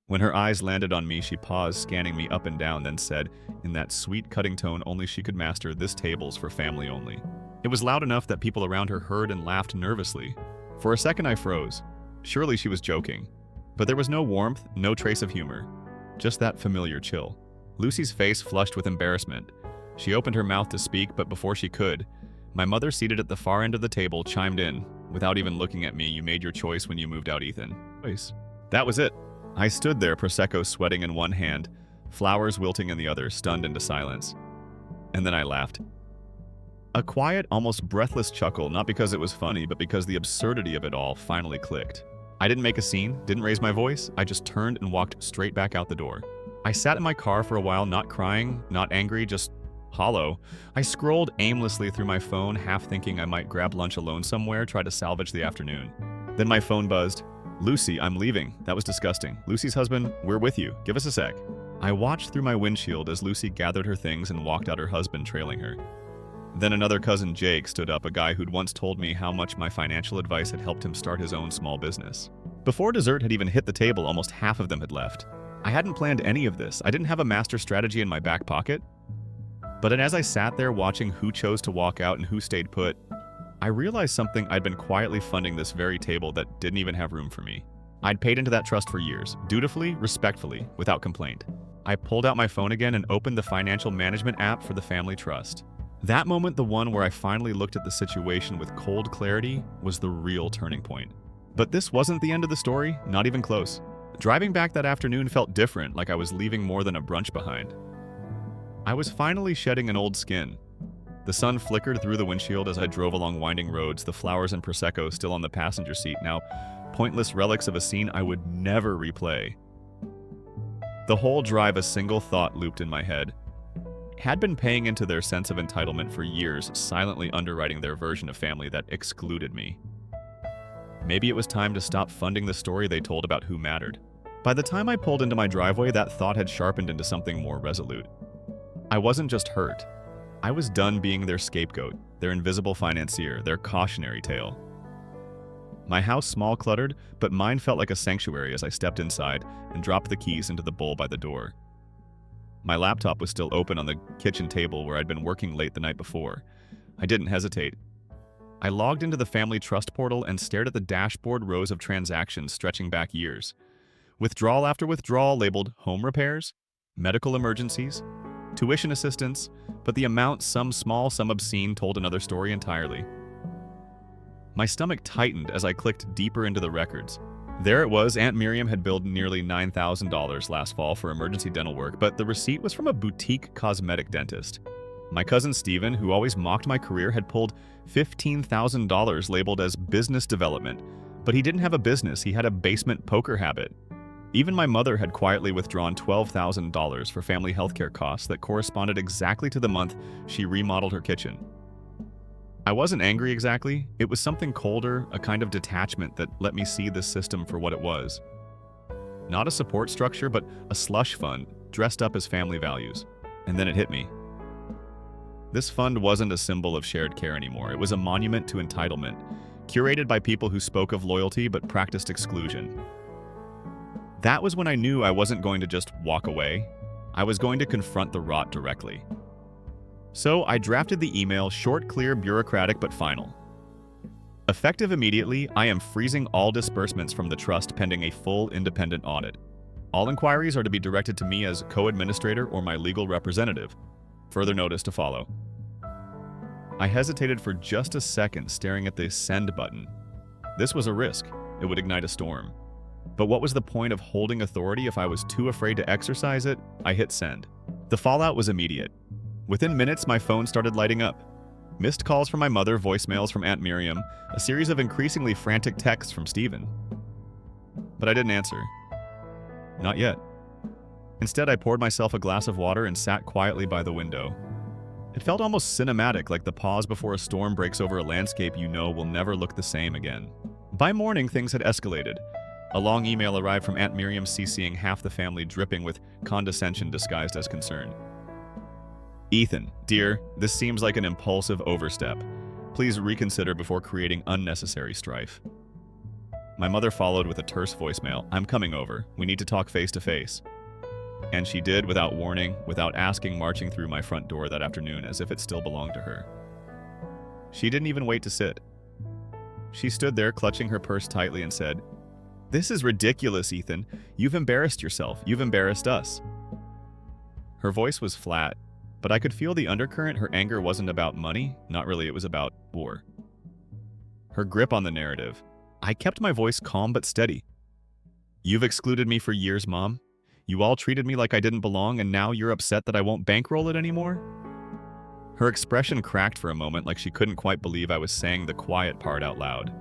When her eyes landed on me, she paused, scanning me up and down, then said, in that sweet, cutting tone only she could master, "This table's for family only." It was loud enough that people around her heard and laughed nervously. For a second I froze. Surely she was joking. But there was no warmth, no trace of humor. Just that familiar chill. Lucy's face flushed with embarrassment. She opened her mouth to speak, but before she could, my mother, seated at the far end of the table, chimed in. "Without even looking at me, you made your choice when you moved out, Ethan." That was it. I stood there, Prosecco sweating in one hand, flowers wilting in the other, stunned into silence. And then I laughed. A quiet, almost breathless chuckle, not because it was funny, but because the absurdity of it all finally clicked. I didn't make a scene, didn't raise my voice, I just turned and walked straight back out the door. I sat in my car for a while, not crying, not angry, just hollow. I scrolled aimlessly through my phone, half thinking I might grab lunch alone somewhere, try to salvage the afternoon. Then my phone buzzed. "Lucy, I'm leaving." That was disgusting. "Lucy's husband, we're with you. Give us a sec." I watched through my windshield as Lucy gathered her things and walked out, her husband trailing her. Then another cousin, Jake, stood up, a guy who'd once told me how much my financial advice had helped him start his own small business. Before dessert had even hit the table, almost half of them had left. I hadn't planned any of this. I didn't have a master strategy in my back pocket. But as I sat there watching who chose to walk out and who stayed put, I realized something. I'd been quietly funding this very table that didn't even have room for me. I'd paid into that trust for years, dutifully, respectfully, without complaint. I pulled out my phone again and opened the financial management app for the family trust. That moment, the one where I finally looked at the situation with cold clarity, was the real turning point. But this wasn't the end of the story, not even close. Driving back that afternoon felt different, like I was leaving more than a brunch behind. I was finally shedding an old skin. The sun flickered through the windshield as I drove along winding roads, the flowers and Prosecco still on the passenger seat, now pointless relics of a scene I would never replay. The whole drive, a single thought looped in my head. Had been paying into their sense of entitlement for years, silently underwriting their version of family that excluded me. Maybe it was time to stop funding the story they told about who mattered. By the time I pulled into my driveway, that thought had sharpened into something more resolute. I wasn't just hurt. I was done being their scapegoat, their invisible financier, their cautionary tale. My house small cluttered, but mine felt like a sanctuary as I stepped inside and dropped the keys into the bowl by the door. My laptop was still open on the kitchen table where I'd been working late the night before. I didn't hesitate. I logged into the family trust portal and stared at the dashboard rows of transactions stretching back years. Withdrawal after withdrawal labeled home repairs, medical emergencies, tuition assistance, but the amount, some small, some obscene, told another story entirely. My stomach tightened as I clicked deeper into the records. There it was, Aunt Miriam had billed nearly $9,000 last fall for emergency dental work, but the receipt was from a boutique cosmetic dentist. My cousin Steven, who always mocked my career, had pulled $15,000 labeled as business development, but he didn't have a business, he had a basement poker habit. Even my mother had quietly withdrawn $12,000 for family healthcare costs that corresponded exactly to the month she remodeled her kitchen. I wasn't angry exactly, it was something colder, a kind of detachment that let me see this system for what it was. Not a support structure, but a slush fund dressed up as family values. And then it hit me. This fund wasn't a symbol of shared care anymore, it was a monument to entitlement, curated by people who spoke of loyalty but practiced exclusion. That was when I knew I wasn't going to just walk away, I was going to confront the rot directly. So I drafted the email, short, clear, bureaucratic, but final. Effective immediately, I am freezing all disbursements from the trust pending a full independent audit. All inquiries are to be directed to me as co-administrator or my legal representative. Further notice to follow. I hesitated for just a second, staring at the send button. This was a risk. It would ignite a storm. But what was the point of holding authority if I was too afraid to exercise it? I hit send. The fallout was immediate. Within minutes, my phone started lighting up. Missed calls from my mother, voicemails from Aunt Miriam, a series of increasingly frantic texts from Steven. But I didn't answer. Not yet. Instead, I poured myself a glass of water and sat quietly by the window. It felt almost cinematic, like the pause before a storm breaks over a landscape you know will never look the same again. By morning, things had escalated. A long email arrived from Aunt Miriam CCing half the family, dripping with condescension disguised as concern. Ethan, dear, this seems like an impulsive overstep. Please reconsider before creating unnecessary strife. My mother followed with a terse voicemail. I'm coming over. We need to talk face to face. And she did without warning, without asking, marching through my front door that afternoon as if it still belonged to her. She didn't even wait to sit. She stood there clutching her purse tightly and said, "This is ridiculous, Ethan. You've embarrassed yourself. You've embarrassed us." Her voice was flat, but I could feel the undercurrent. Her anger wasn't about money, not really, it was about war. Her grip on the narrative. I kept my voice calm but steady. You've excluded me for years, Mom. You all treated me like I didn't belong, and now you're upset that I won't bankroll it anymore? Her expression cracked for a moment, like she couldn't quite believe I was saying the quiet part out loud.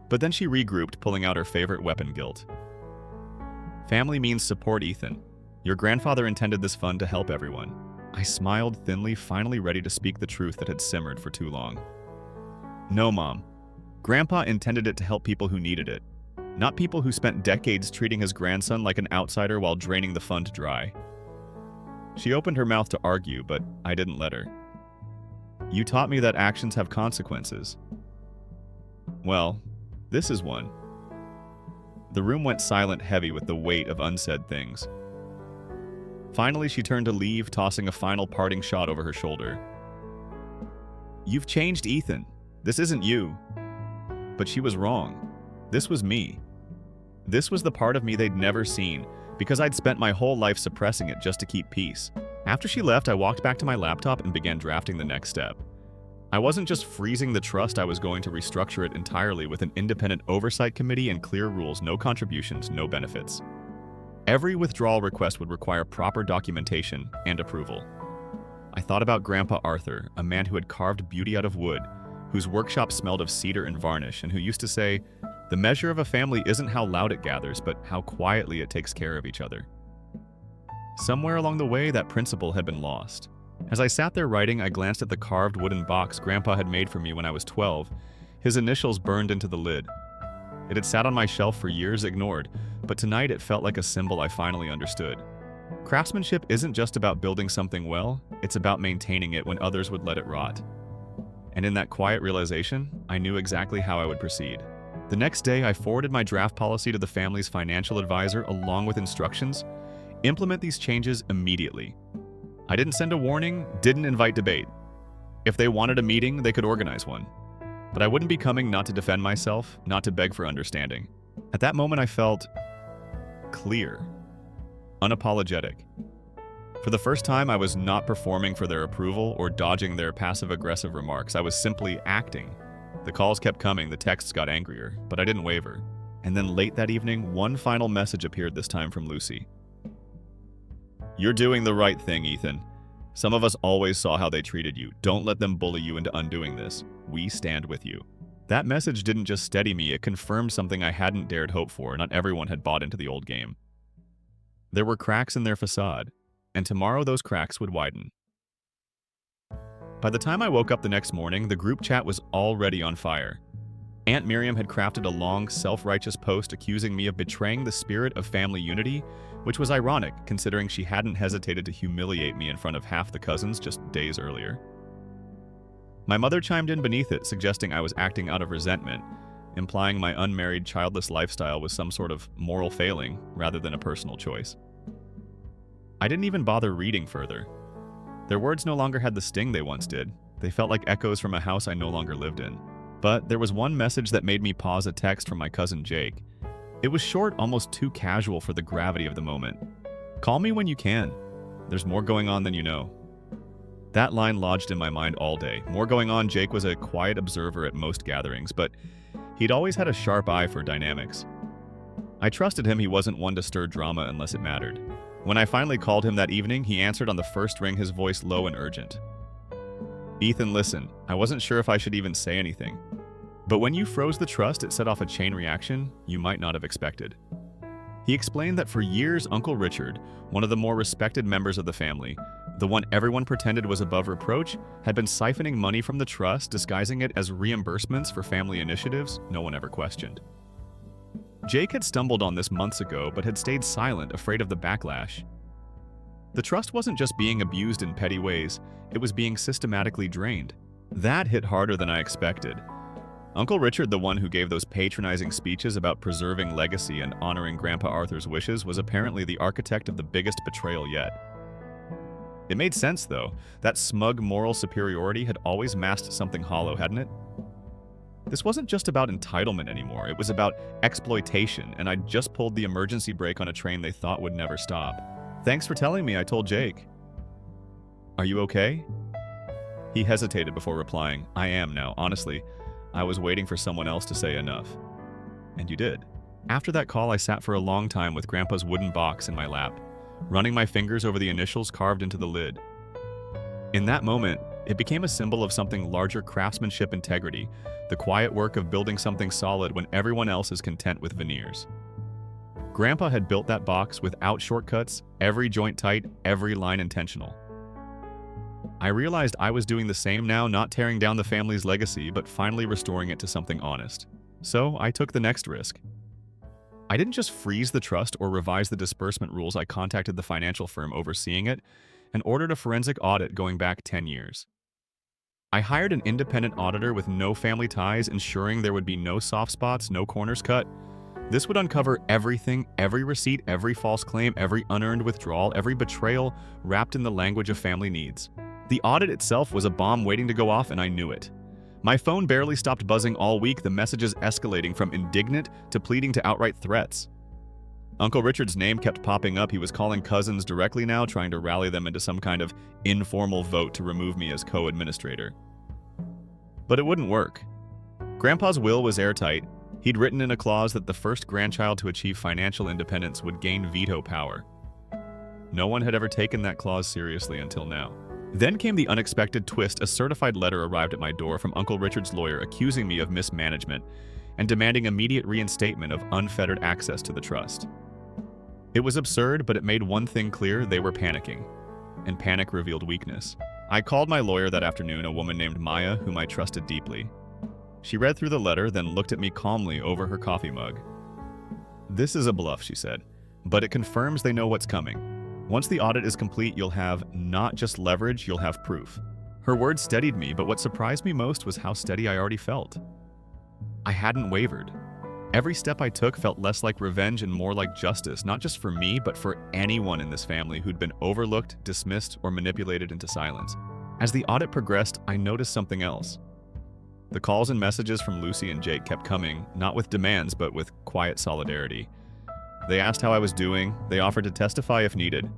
But then she regrouped, pulling out her favorite weapon, guilt. Family means support, Ethan. Your grandfather intended this fund to help everyone. I smiled thinly, finally ready to speak the truth that had simmered for too long. No, Mom. Grandpa intended it to help people who needed it, not people who spent decades treating his grandson like an outsider while draining the fund dry. She opened her mouth to argue, but I didn't let her. You taught me that actions have consequences. Well, this is one. The room went silent, heavy with the weight of unsaid things. Finally, she turned to leave, tossing a final parting shot over her shoulder. You've changed, Ethan. This isn't you. But she was wrong. This was me. This was the part of me they'd never seen, because I'd spent my whole life suppressing it just to keep peace. After she left, I walked back to my laptop and began drafting the next step. I wasn't just freezing the trust, I was going to restructure it entirely with an independent oversight committee and clear rules: no contributions, no benefits. Every withdrawal request would require proper documentation and approval. I thought about Grandpa Arthur, a man who had carved beauty out of wood, whose workshop smelled of cedar and varnish, and who used to say, "The measure of a family isn't how loud it gathers, but how quietly it takes care of each other." Somewhere along the way, that principle had been lost. As I sat there writing, I glanced at the carved wooden box Grandpa had made for me when I was 12, his initials burned into the lid. It had sat on my shelf for years ignored, but tonight it felt like a symbol I finally understood. Craftsmanship isn't just about building something well, it's about maintaining it when others would let it rot. And in that quiet realization, I knew exactly how I would proceed. The next day, I forwarded my draft policy to the family's financial advisor along with instructions: implement these changes immediately. I didn't send a warning, didn't invite debate. If they wanted a meeting, they could organize one. But I wouldn't be coming not to defend myself, not to beg for understanding. At that moment, I felt clear, unapologetic. For the first time, I was not performing for their approval or dodging their passive-aggressive remarks. I was simply acting. The calls kept coming, the texts got angrier, but I didn't waver. And then late that evening, one final message appeared, this time from Lucy. "You're doing the right thing, Ethan. Some of us always saw how they treated you. Don't let them bully you into undoing this. We stand with you." That message didn't just steady me, it confirmed something I hadn't dared hope for. Not everyone had bought into the old game. There were cracks in their facade, and tomorrow those cracks would widen. By the time I woke up the next morning, the group chat was already on fire. Aunt Miriam had crafted a long, self-righteous post accusing me of betraying the spirit of family unity, which was ironic considering she hadn't hesitated to humiliate me in front of half the cousins just days earlier. My mother chimed in beneath it, suggesting I was acting out of resentment, implying my unmarried, childless lifestyle was some sort of moral failing rather than a personal choice. I didn't even bother reading further. Their words no longer had the sting they once did. They felt like echoes from a house I no longer lived in. But there was one message that made me pause: a text from my cousin Jake. It was short, almost too casual for the gravity of the moment. "Call me when you can. There's more going on than you know." That line lodged in my mind all day. More going on. Jake was a quiet observer at most gatherings, but he'd always had a sharp eye for dynamics. I trusted him. He wasn't one to stir drama unless it mattered. When I finally called him that evening, he answered on the first ring, his voice low and urgent. "Ethan, listen, I wasn't sure if I should even say anything. But when you froze the trust, it set off a chain reaction you might not have expected." He explained that for years, Uncle Richard, one of the more respected members of the family, the one everyone pretended was above reproach, had been siphoning money from the trust, disguising it as reimbursements for family initiatives no one ever questioned. Jake had stumbled on this months ago, but had stayed silent, afraid of the backlash. The trust wasn't just being abused in petty ways, it was being systematically drained. That hit harder than I expected. Uncle Richard, the one who gave those patronizing speeches about preserving legacy and honoring Grandpa Arthur's wishes, was apparently the architect of the biggest betrayal yet. It made sense, though. That smug moral superiority had always masked something hollow, hadn't it? This wasn't just about entitlement anymore, it was about exploitation, and I'd just pulled the emergency brake on a train they thought would never stop. "Thanks for telling me," I told Jake. "Are you okay?" He hesitated before replying. "I am now, honestly. I was waiting for someone else to say enough." And you did. After that call, I sat for a long time with Grandpa's wooden box in my lap, running my fingers over the initials carved into the lid. In that moment, it became a symbol of something larger: craftsmanship integrity, the quiet work of building something solid when everyone else is content with veneers. Grandpa had built that box without shortcuts, every joint tight, every line intentional. I realized I was doing the same now, not tearing down the family's legacy, but finally restoring it to something honest. So I took the next risk. I didn't just freeze the trust or revise the disbursement rules. I contacted the financial firm overseeing it and ordered a forensic audit going back 10 years. I hired an independent auditor with no family ties, ensuring there would be no soft spots, no corners cut. This would uncover everything, every receipt, every false claim, every unearned withdrawal, every betrayal wrapped in the language of family needs. The audit itself was a bomb waiting to go off, and I knew it. My phone barely stopped buzzing all week, the messages escalating from indignant to pleading to outright threats. Uncle Richard's name kept popping up. He was calling cousins directly now, trying to rally them into some kind of informal vote to remove me as co-administrator. But it wouldn't work. Grandpa's will was airtight. He'd written in a clause that the first grandchild to achieve financial independence would gain veto power. No one had ever taken that clause seriously until now. Then came the unexpected twist. A certified letter arrived at my door from Uncle Richard's lawyer accusing me of mismanagement and demanding immediate reinstatement of unfettered access to the trust. It was absurd, but it made one thing clear: they were panicking. And panic revealed weakness. I called my lawyer that afternoon, a woman named Maya, whom I trusted deeply. She read through the letter, then looked at me calmly over her coffee mug. "This is a bluff," she said, "but it confirms they know what's coming. Once the audit is complete, you'll have not just leverage, you'll have proof." Her words steadied me, but what surprised me most was how steady I already felt. I hadn't wavered. Every step I took felt less like revenge and more like justice, not just for me, but for anyone in this family who'd been overlooked, dismissed, or manipulated into silence. As the audit progressed, I noticed something else. The calls and messages from Lucy and Jake kept coming, not with demands, but with quiet solidarity. They asked how I was doing. They offered to testify if needed.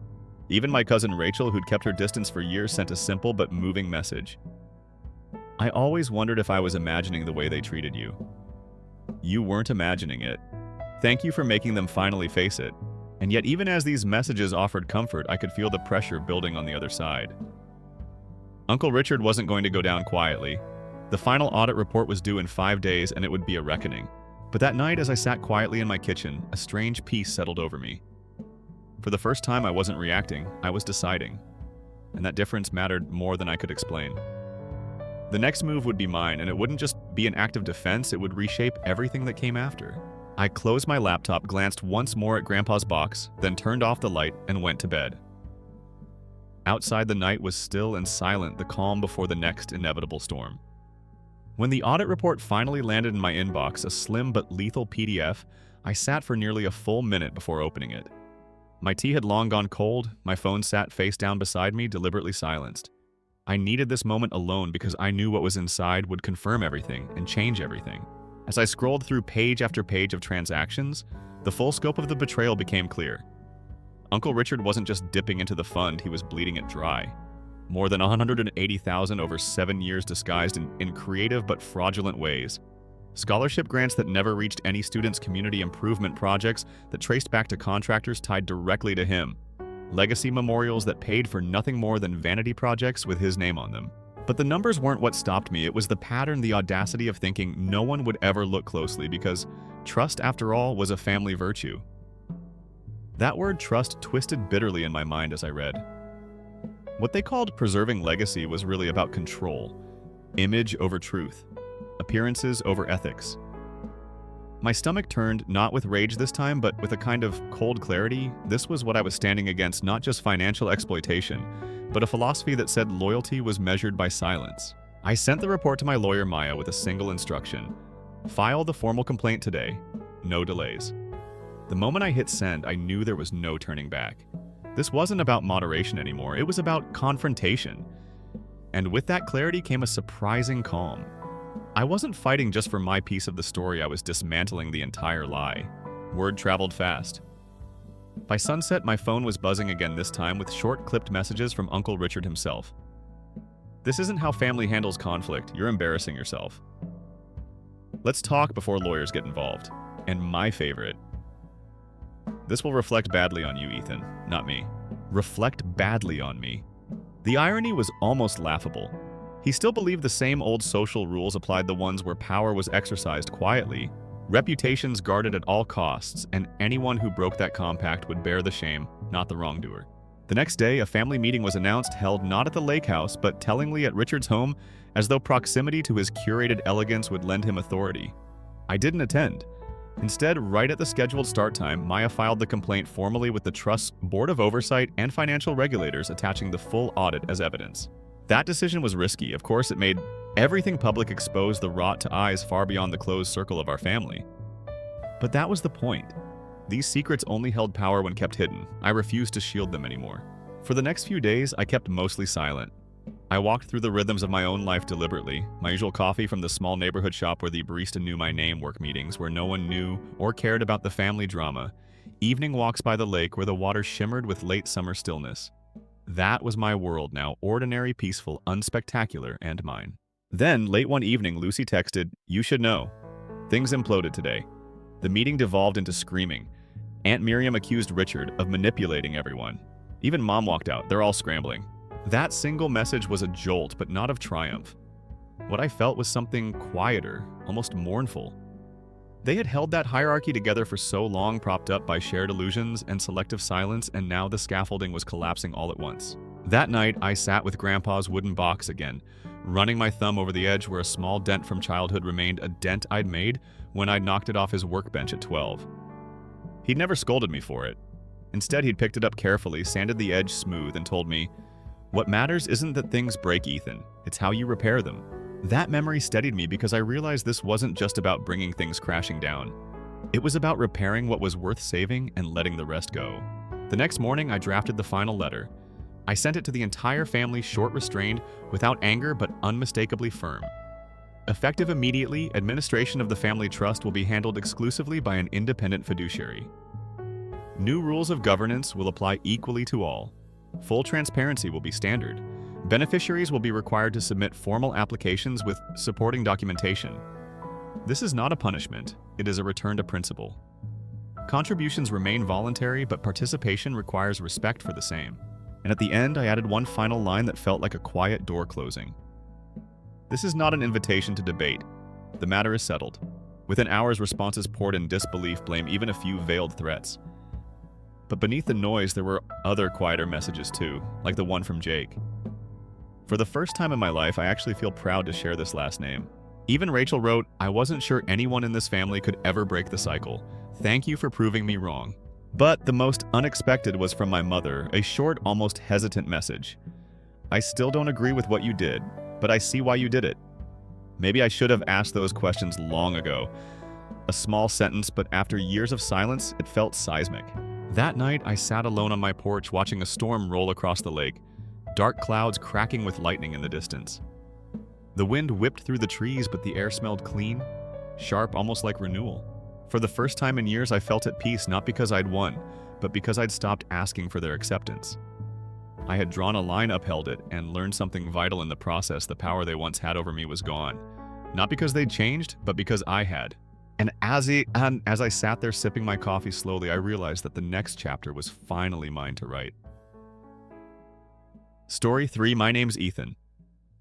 Even my cousin Rachel, who'd kept her distance for years, sent a simple but moving message. "I always wondered if I was imagining the way they treated you. You weren't imagining it. Thank you for making them finally face it." And yet, even as these messages offered comfort, I could feel the pressure building on the other side. Uncle Richard wasn't going to go down quietly. The final audit report was due in 5 days, and it would be a reckoning. But that night, as I sat quietly in my kitchen, a strange peace settled over me. For the first time, I wasn't reacting, I was deciding. And that difference mattered more than I could explain. The next move would be mine, and it wouldn't just be an act of defense, it would reshape everything that came after. I closed my laptop, glanced once more at Grandpa's box, then turned off the light and went to bed. Outside, the night was still and silent, the calm before the next inevitable storm. When the audit report finally landed in my inbox, a slim but lethal PDF, I sat for nearly a full minute before opening it. My tea had long gone cold, my phone sat face down beside me, deliberately silenced. I needed this moment alone because I knew what was inside would confirm everything and change everything. As I scrolled through page after page of transactions, the full scope of the betrayal became clear. Uncle Richard wasn't just dipping into the fund, he was bleeding it dry. More than $180,000 over 7 years disguised in creative but fraudulent ways. Scholarship grants that never reached any students' community improvement projects that traced back to contractors tied directly to him. Legacy memorials that paid for nothing more than vanity projects with his name on them. But the numbers weren't what stopped me. It was the pattern, the audacity of thinking no one would ever look closely because trust, after all, was a family virtue. That word trust twisted bitterly in my mind as I read. What they called preserving legacy was really about control. Image over truth. Appearances over ethics. My stomach turned, not with rage this time, but with a kind of cold clarity. This was what I was standing against, not just financial exploitation, but a philosophy that said loyalty was measured by silence. I sent the report to my lawyer Maya with a single instruction. File the formal complaint today. No delays. The moment I hit send, I knew there was no turning back. This wasn't about moderation anymore, it was about confrontation. And with that clarity came a surprising calm. I wasn't fighting just for my piece of the story, I was dismantling the entire lie. Word traveled fast. By sunset, my phone was buzzing again, this time with short, clipped messages from Uncle Richard himself. "This isn't how family handles conflict. You're embarrassing yourself. Let's talk before lawyers get involved." And my favorite: "This will reflect badly on you, Ethan, not me." Reflect badly on me. The irony was almost laughable. He still believed the same old social rules applied, the ones where power was exercised quietly, reputations guarded at all costs, and anyone who broke that compact would bear the shame, not the wrongdoer. The next day, a family meeting was announced, held not at the lake house, but tellingly at Richard's home, as though proximity to his curated elegance would lend him authority. I didn't attend. Instead, right at the scheduled start time, Maya filed the complaint formally with the Trust's Board of Oversight and financial regulators, attaching the full audit as evidence. That decision was risky. Of course, it made everything public, expose the rot to eyes far beyond the closed circle of our family. But that was the point. These secrets only held power when kept hidden. I refused to shield them anymore. For the next few days, I kept mostly silent. I walked through the rhythms of my own life deliberately. My usual coffee from the small neighborhood shop where the barista knew my name, work meetings where no one knew or cared about the family drama, evening walks by the lake where the water shimmered with late summer stillness. That was my world now, ordinary, peaceful, unspectacular, and mine. Then, late one evening, Lucy texted, "You should know. Things imploded today." The meeting devolved into screaming. Aunt Miriam accused Richard of manipulating everyone. Even Mom walked out. They're all scrambling. That single message was a jolt, but not of triumph. What I felt was something quieter, almost mournful. They had held that hierarchy together for so long, propped up by shared illusions and selective silence, and now the scaffolding was collapsing all at once. That night, I sat with Grandpa's wooden box again, running my thumb over the edge where a small dent from childhood remained a dent I'd made when I'd knocked it off his workbench at 12. He'd never scolded me for it. Instead, he'd picked it up carefully, sanded the edge smooth, and told me, "What matters isn't that things break, Ethan. It's how you repair them." That memory steadied me because I realized this wasn't just about bringing things crashing down. It was about repairing what was worth saving and letting the rest go. The next morning, I drafted the final letter. I sent it to the entire family, short, restrained, without anger but unmistakably firm. Effective immediately, administration of the family trust will be handled exclusively by an independent fiduciary. New rules of governance will apply equally to all. Full transparency will be standard. Beneficiaries will be required to submit formal applications with supporting documentation. This is not a punishment, it is a return to principle. Contributions remain voluntary, but participation requires respect for the same. And at the end, I added one final line that felt like a quiet door closing. This is not an invitation to debate. The matter is settled. Within hours, responses poured in disbelief, blame, even a few veiled threats. But beneath the noise, there were other quieter messages too, like the one from Jake. For the first time in my life, I actually feel proud to share this last name. Even Rachel wrote, "I wasn't sure anyone in this family could ever break the cycle. Thank you for proving me wrong." But the most unexpected was from my mother, a short, almost hesitant message. "I still don't agree with what you did, but I see why you did it." Maybe I should have asked those questions long ago. A small sentence, but after years of silence, it felt seismic. That night, I sat alone on my porch watching a storm roll across the lake, dark clouds cracking with lightning in the distance. The wind whipped through the trees, but the air smelled clean, sharp, almost like renewal. For the first time in years, I felt at peace, not because I'd won, but because I'd stopped asking for their acceptance. I had drawn a line, upheld it, and learned something vital in the process. The power they once had over me was gone. Not because they'd changed, but because I had. And as I sat there sipping my coffee slowly, I realized that the next chapter was finally mine to write. Story 3, my name's Ethan.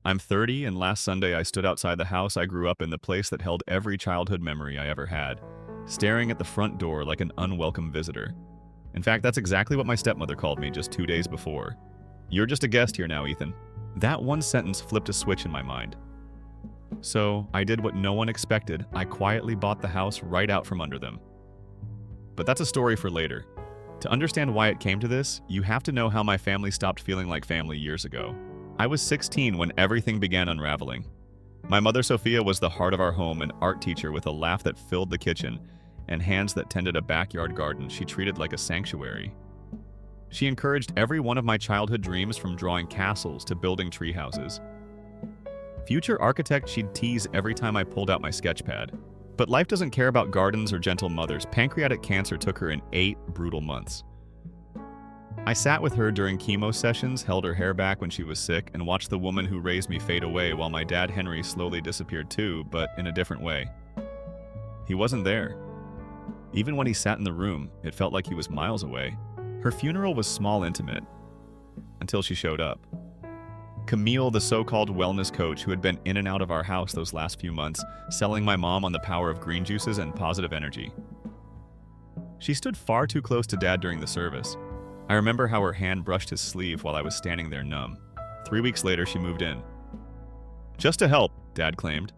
I'm 30, and last Sunday I stood outside the house I grew up in, the place that held every childhood memory I ever had, staring at the front door like an unwelcome visitor. In fact, that's exactly what my stepmother called me just 2 days before. "You're just a guest here now, Ethan." That one sentence flipped a switch in my mind. So I did what no one expected. I quietly bought the house right out from under them. But that's a story for later. To understand why it came to this, you have to know how my family stopped feeling like family years ago. I was 16 when everything began unraveling. My mother, Sophia, was the heart of our home, an art teacher with a laugh that filled the kitchen and hands that tended a backyard garden she treated like a sanctuary. She encouraged every one of my childhood dreams, from drawing castles to building tree houses. Future architect, she'd tease every time I pulled out my sketch pad. But life doesn't care about gardens or gentle mothers. Pancreatic cancer took her in 8 brutal months. I sat with her during chemo sessions, held her hair back when she was sick, and watched the woman who raised me fade away while my dad Henry slowly disappeared too, but in a different way. He wasn't there. Even when he sat in the room, it felt like he was miles away. Her funeral was small, intimate, until she showed up. Camille, the so-called wellness coach who had been in and out of our house those last few months, selling my mom on the power of green juices and positive energy. She stood far too close to Dad during the service. I remember how her hand brushed his sleeve while I was standing there numb. 3 weeks later, she moved in. "Just to help," Dad claimed.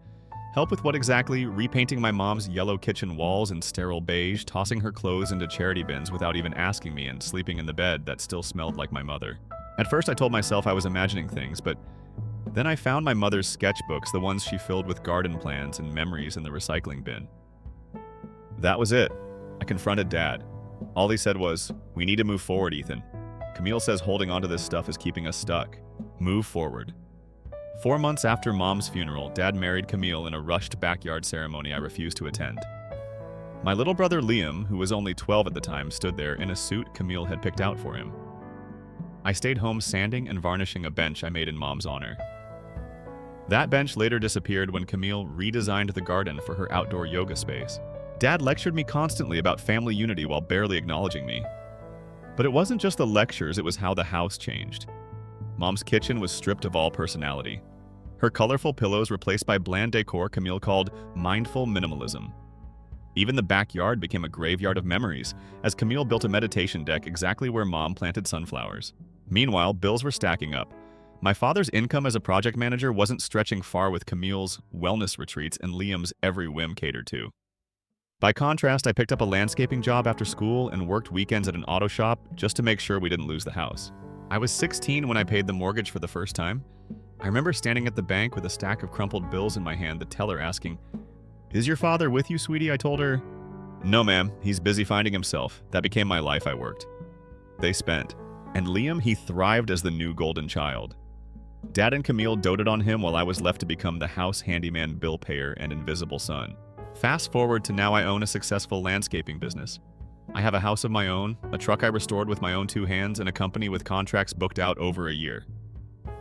"Help with what exactly?" "Repainting my mom's yellow kitchen walls in sterile beige, tossing her clothes into charity bins without even asking me, and sleeping in the bed that still smelled like my mother." At first, I told myself I was imagining things, but then I found my mother's sketchbooks, the ones she filled with garden plans and memories, in the recycling bin. That was it. I confronted Dad. All he said was, "We need to move forward, Ethan. Camille says holding onto this stuff is keeping us stuck. Move forward." 4 months after Mom's funeral, Dad married Camille in a rushed backyard ceremony I refused to attend. My little brother Liam, who was only 12 at the time, stood there in a suit Camille had picked out for him. I stayed home sanding and varnishing a bench I made in Mom's honor. That bench later disappeared when Camille redesigned the garden for her outdoor yoga space. Dad lectured me constantly about family unity while barely acknowledging me. But it wasn't just the lectures, it was how the house changed. Mom's kitchen was stripped of all personality. Her colorful pillows replaced by bland decor Camille called mindful minimalism. Even the backyard became a graveyard of memories, as Camille built a meditation deck exactly where Mom planted sunflowers. Meanwhile, bills were stacking up. My father's income as a project manager wasn't stretching far with Camille's wellness retreats and Liam's every whim catered to. By contrast, I picked up a landscaping job after school and worked weekends at an auto shop just to make sure we didn't lose the house. I was 16 when I paid the mortgage for the first time. I remember standing at the bank with a stack of crumpled bills in my hand, the teller asking, "Is your father with you, sweetie?" I told her, "No, ma'am, he's busy finding himself. That became my life," I worked. They spent. And Liam, he thrived as the new golden child. Dad and Camille doted on him while I was left to become the house handyman, bill payer, and invisible son. Fast forward to now, I own a successful landscaping business. I have a house of my own, a truck I restored with my own 2 hands, and a company with contracts booked out over a year.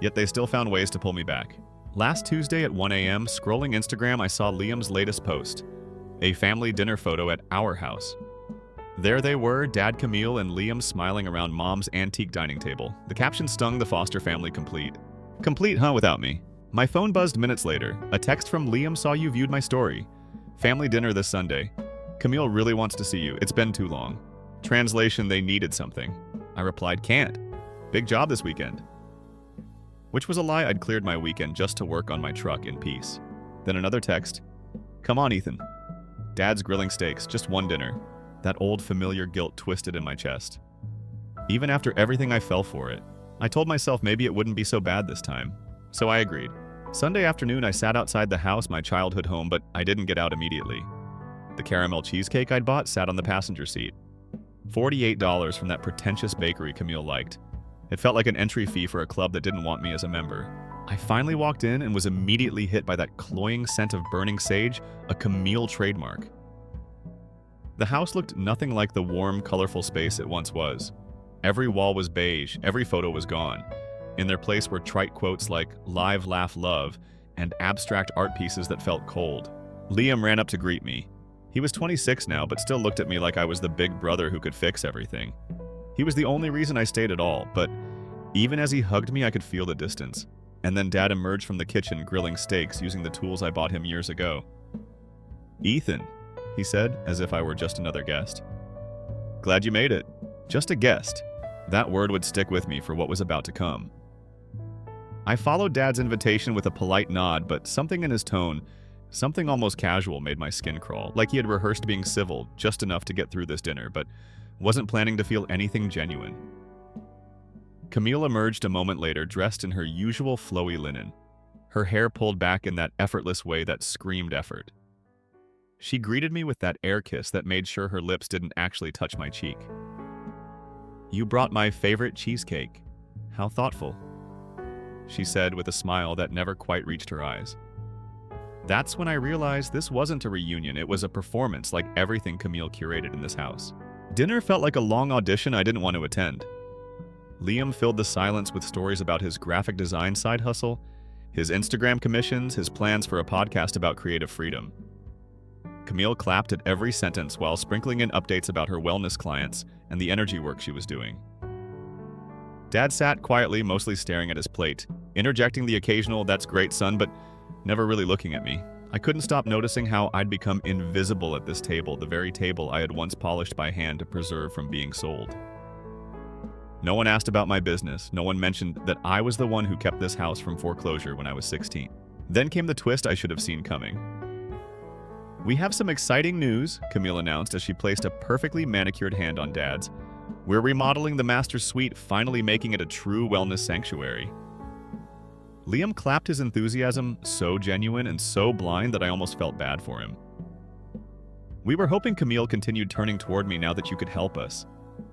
Yet they still found ways to pull me back. Last Tuesday at 1 a.m., scrolling Instagram, I saw Liam's latest post, a family dinner photo at our house. There they were, Dad, Camille, and Liam smiling around Mom's antique dining table. The caption stung the Foster family complete. Complete, huh, without me? My phone buzzed minutes later. A text from Liam: "Saw you viewed my story. Family dinner this Sunday. Camille really wants to see you. It's been too long." Translation: they needed something. I replied, "Can't. Big job this weekend." Which was a lie. I'd cleared my weekend just to work on my truck in peace. Then another text: "Come on, Ethan. Dad's grilling steaks, just one dinner." That old familiar guilt twisted in my chest. Even after everything, I fell for it. I told myself maybe it wouldn't be so bad this time. So I agreed. Sunday afternoon, I sat outside the house, my childhood home, but I didn't get out immediately. The caramel cheesecake I'd bought sat on the passenger seat. $48 from that pretentious bakery Camille liked. It felt like an entry fee for a club that didn't want me as a member. I finally walked in and was immediately hit by that cloying scent of burning sage, a Camille trademark. The house looked nothing like the warm, colorful space it once was. Every wall was beige, every photo was gone. In their place were trite quotes like "live, laugh, love," and abstract art pieces that felt cold. Liam ran up to greet me. He was 26 now, but still looked at me like I was the big brother who could fix everything. He was the only reason I stayed at all, but even as he hugged me, I could feel the distance. And then Dad emerged from the kitchen grilling steaks using the tools I bought him years ago. "Ethan," he said, as if I were just another guest. "Glad you made it." Just a guest. That word would stick with me for what was about to come. I followed Dad's invitation with a polite nod, but something in his tone, something almost casual, made my skin crawl, like he had rehearsed being civil just enough to get through this dinner, but wasn't planning to feel anything genuine. Camille emerged a moment later, dressed in her usual flowy linen, her hair pulled back in that effortless way that screamed effort. She greeted me with that air kiss that made sure her lips didn't actually touch my cheek. "You brought my favorite cheesecake. How thoughtful," she said with a smile that never quite reached her eyes. That's when I realized this wasn't a reunion, it was a performance like everything Camille curated in this house. Dinner felt like a long audition I didn't want to attend. Liam filled the silence with stories about his graphic design side hustle, his Instagram commissions, his plans for a podcast about creative freedom. Camille clapped at every sentence while sprinkling in updates about her wellness clients and the energy work she was doing. Dad sat quietly, mostly staring at his plate, interjecting the occasional "that's great, son," but never really looking at me. I couldn't stop noticing how I'd become invisible at this table, the very table I had once polished by hand to preserve from being sold. No one asked about my business. No one mentioned that I was the one who kept this house from foreclosure when I was 16. Then came the twist I should have seen coming. "We have some exciting news," Camille announced as she placed a perfectly manicured hand on Dad's. "We're remodeling the master suite, finally making it a true wellness sanctuary." Liam clapped, his enthusiasm so genuine and so blind that I almost felt bad for him. "We were hoping," Camille continued, turning toward me, "now that you could help us.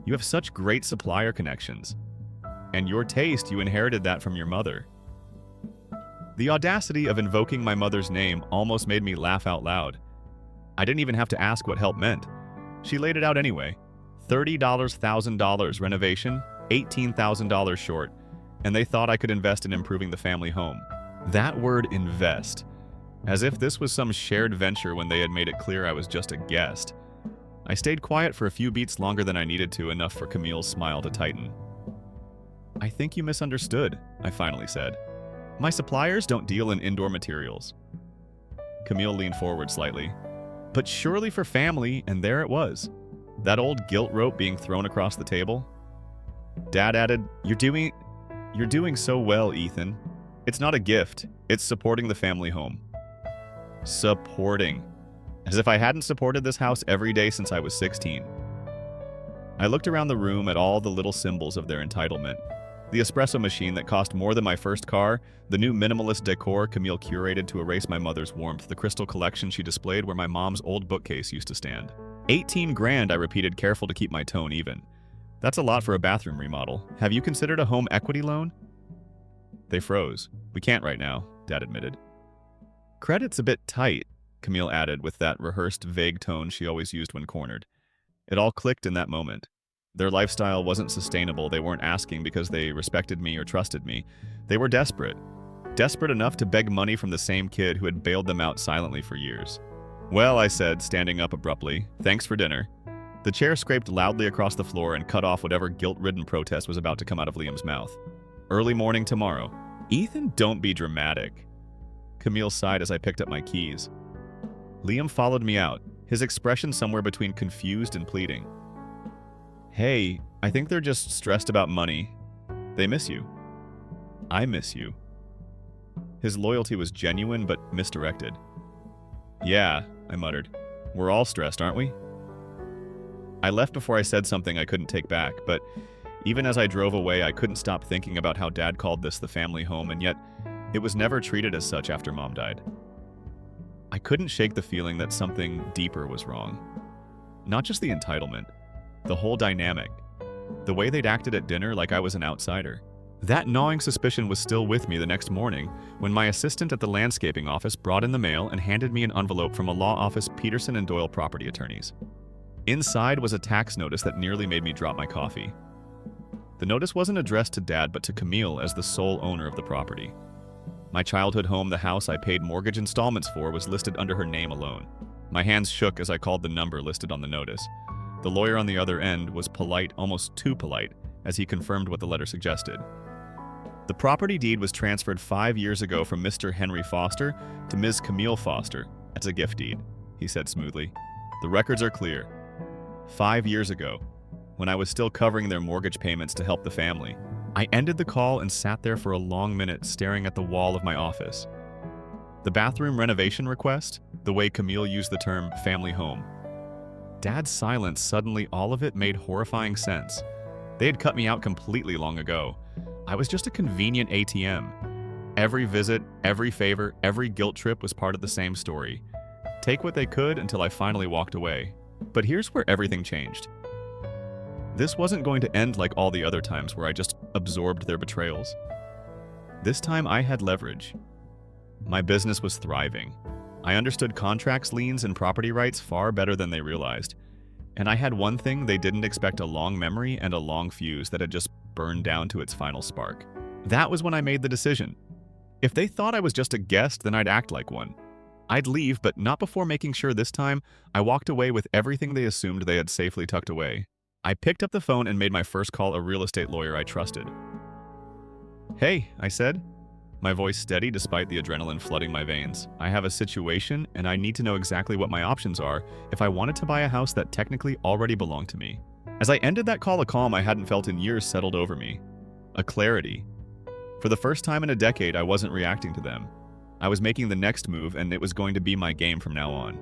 You have such great supplier connections. And your taste, you inherited that from your mother." The audacity of invoking my mother's name almost made me laugh out loud. I didn't even have to ask what help meant. She laid it out anyway. $30,000 renovation, $18,000 short, and they thought I could invest in improving the family home. That word invest. As if this was some shared venture when they had made it clear I was just a guest. I stayed quiet for a few beats longer than I needed to, enough for Camille's smile to tighten. "I think you misunderstood," I finally said. "My suppliers don't deal in indoor materials." Camille leaned forward slightly. "But surely for family," and there it was. That old guilt rope being thrown across the table. Dad added, You're doing so well, Ethan. It's not a gift, it's supporting the family home." Supporting. As if I hadn't supported this house every day since I was 16. I looked around the room at all the little symbols of their entitlement. The espresso machine that cost more than my first car, the new minimalist decor Camille curated to erase my mother's warmth, the crystal collection she displayed where my mom's old bookcase used to stand. 18 grand, I repeated, careful to keep my tone even. "That's a lot for a bathroom remodel. Have you considered a home equity loan?" They froze. "We can't right now," Dad admitted. "Credit's a bit tight," Camille added with that rehearsed, vague tone she always used when cornered. It all clicked in that moment. Their lifestyle wasn't sustainable. They weren't asking because they respected me or trusted me. They were desperate. Desperate enough to beg money from the same kid who had bailed them out silently for years. "Well," I said, standing up abruptly, "thanks for dinner." The chair scraped loudly across the floor and cut off whatever guilt-ridden protest was about to come out of Liam's mouth. "Early morning tomorrow." "Ethan, don't be dramatic." Camille sighed as I picked up my keys. Liam followed me out, his expression somewhere between confused and pleading. "Hey, I think they're just stressed about money. They miss you." "I miss you." His loyalty was genuine but misdirected. "Yeah," I muttered. "We're all stressed, aren't we?" I left before I said something I couldn't take back, but even as I drove away, I couldn't stop thinking about how Dad called this the family home, and yet it was never treated as such after Mom died. I couldn't shake the feeling that something deeper was wrong. Not just the entitlement, the whole dynamic, the way they'd acted at dinner like I was an outsider. That gnawing suspicion was still with me the next morning when my assistant at the landscaping office brought in the mail and handed me an envelope from a law office, Peterson and Doyle property attorneys. Inside was a tax notice that nearly made me drop my coffee. The notice wasn't addressed to Dad but to Camille as the sole owner of the property. My childhood home, the house I paid mortgage installments for, was listed under her name alone. My hands shook as I called the number listed on the notice. The lawyer on the other end was polite, almost too polite, as he confirmed what the letter suggested. The property deed was transferred 5 years ago from Mr. Henry Foster to Ms. Camille Foster. "That's a gift deed," he said smoothly. "The records are clear. 5 years ago, when I was still covering their mortgage payments to help the family." I ended the call and sat there for a long minute staring at the wall of my office. The bathroom renovation request, the way Camille used the term family home. Dad's silence, suddenly all of it made horrifying sense. They had cut me out completely long ago. I was just a convenient ATM. Every visit, every favor, every guilt trip was part of the same story. Take what they could until I finally walked away. But here's where everything changed. This wasn't going to end like all the other times where I just absorbed their betrayals. This time I had leverage. My business was thriving. I understood contracts, liens, and property rights far better than they realized. And I had one thing they didn't expect: a long memory and a long fuse that had just burned down to its final spark. That was when I made the decision. If they thought I was just a guest, then I'd act like one. I'd leave, but not before making sure this time I walked away with everything they assumed they had safely tucked away. I picked up the phone and made my first call a real estate lawyer I trusted. "Hey," I said, my voice steady despite the adrenaline flooding my veins. "I have a situation, and I need to know exactly what my options are if I wanted to buy a house that technically already belonged to me." As I ended that call, a calm I hadn't felt in years settled over me. A clarity. For the first time in a decade, I wasn't reacting to them. I was making the next move, and it was going to be my game from now on.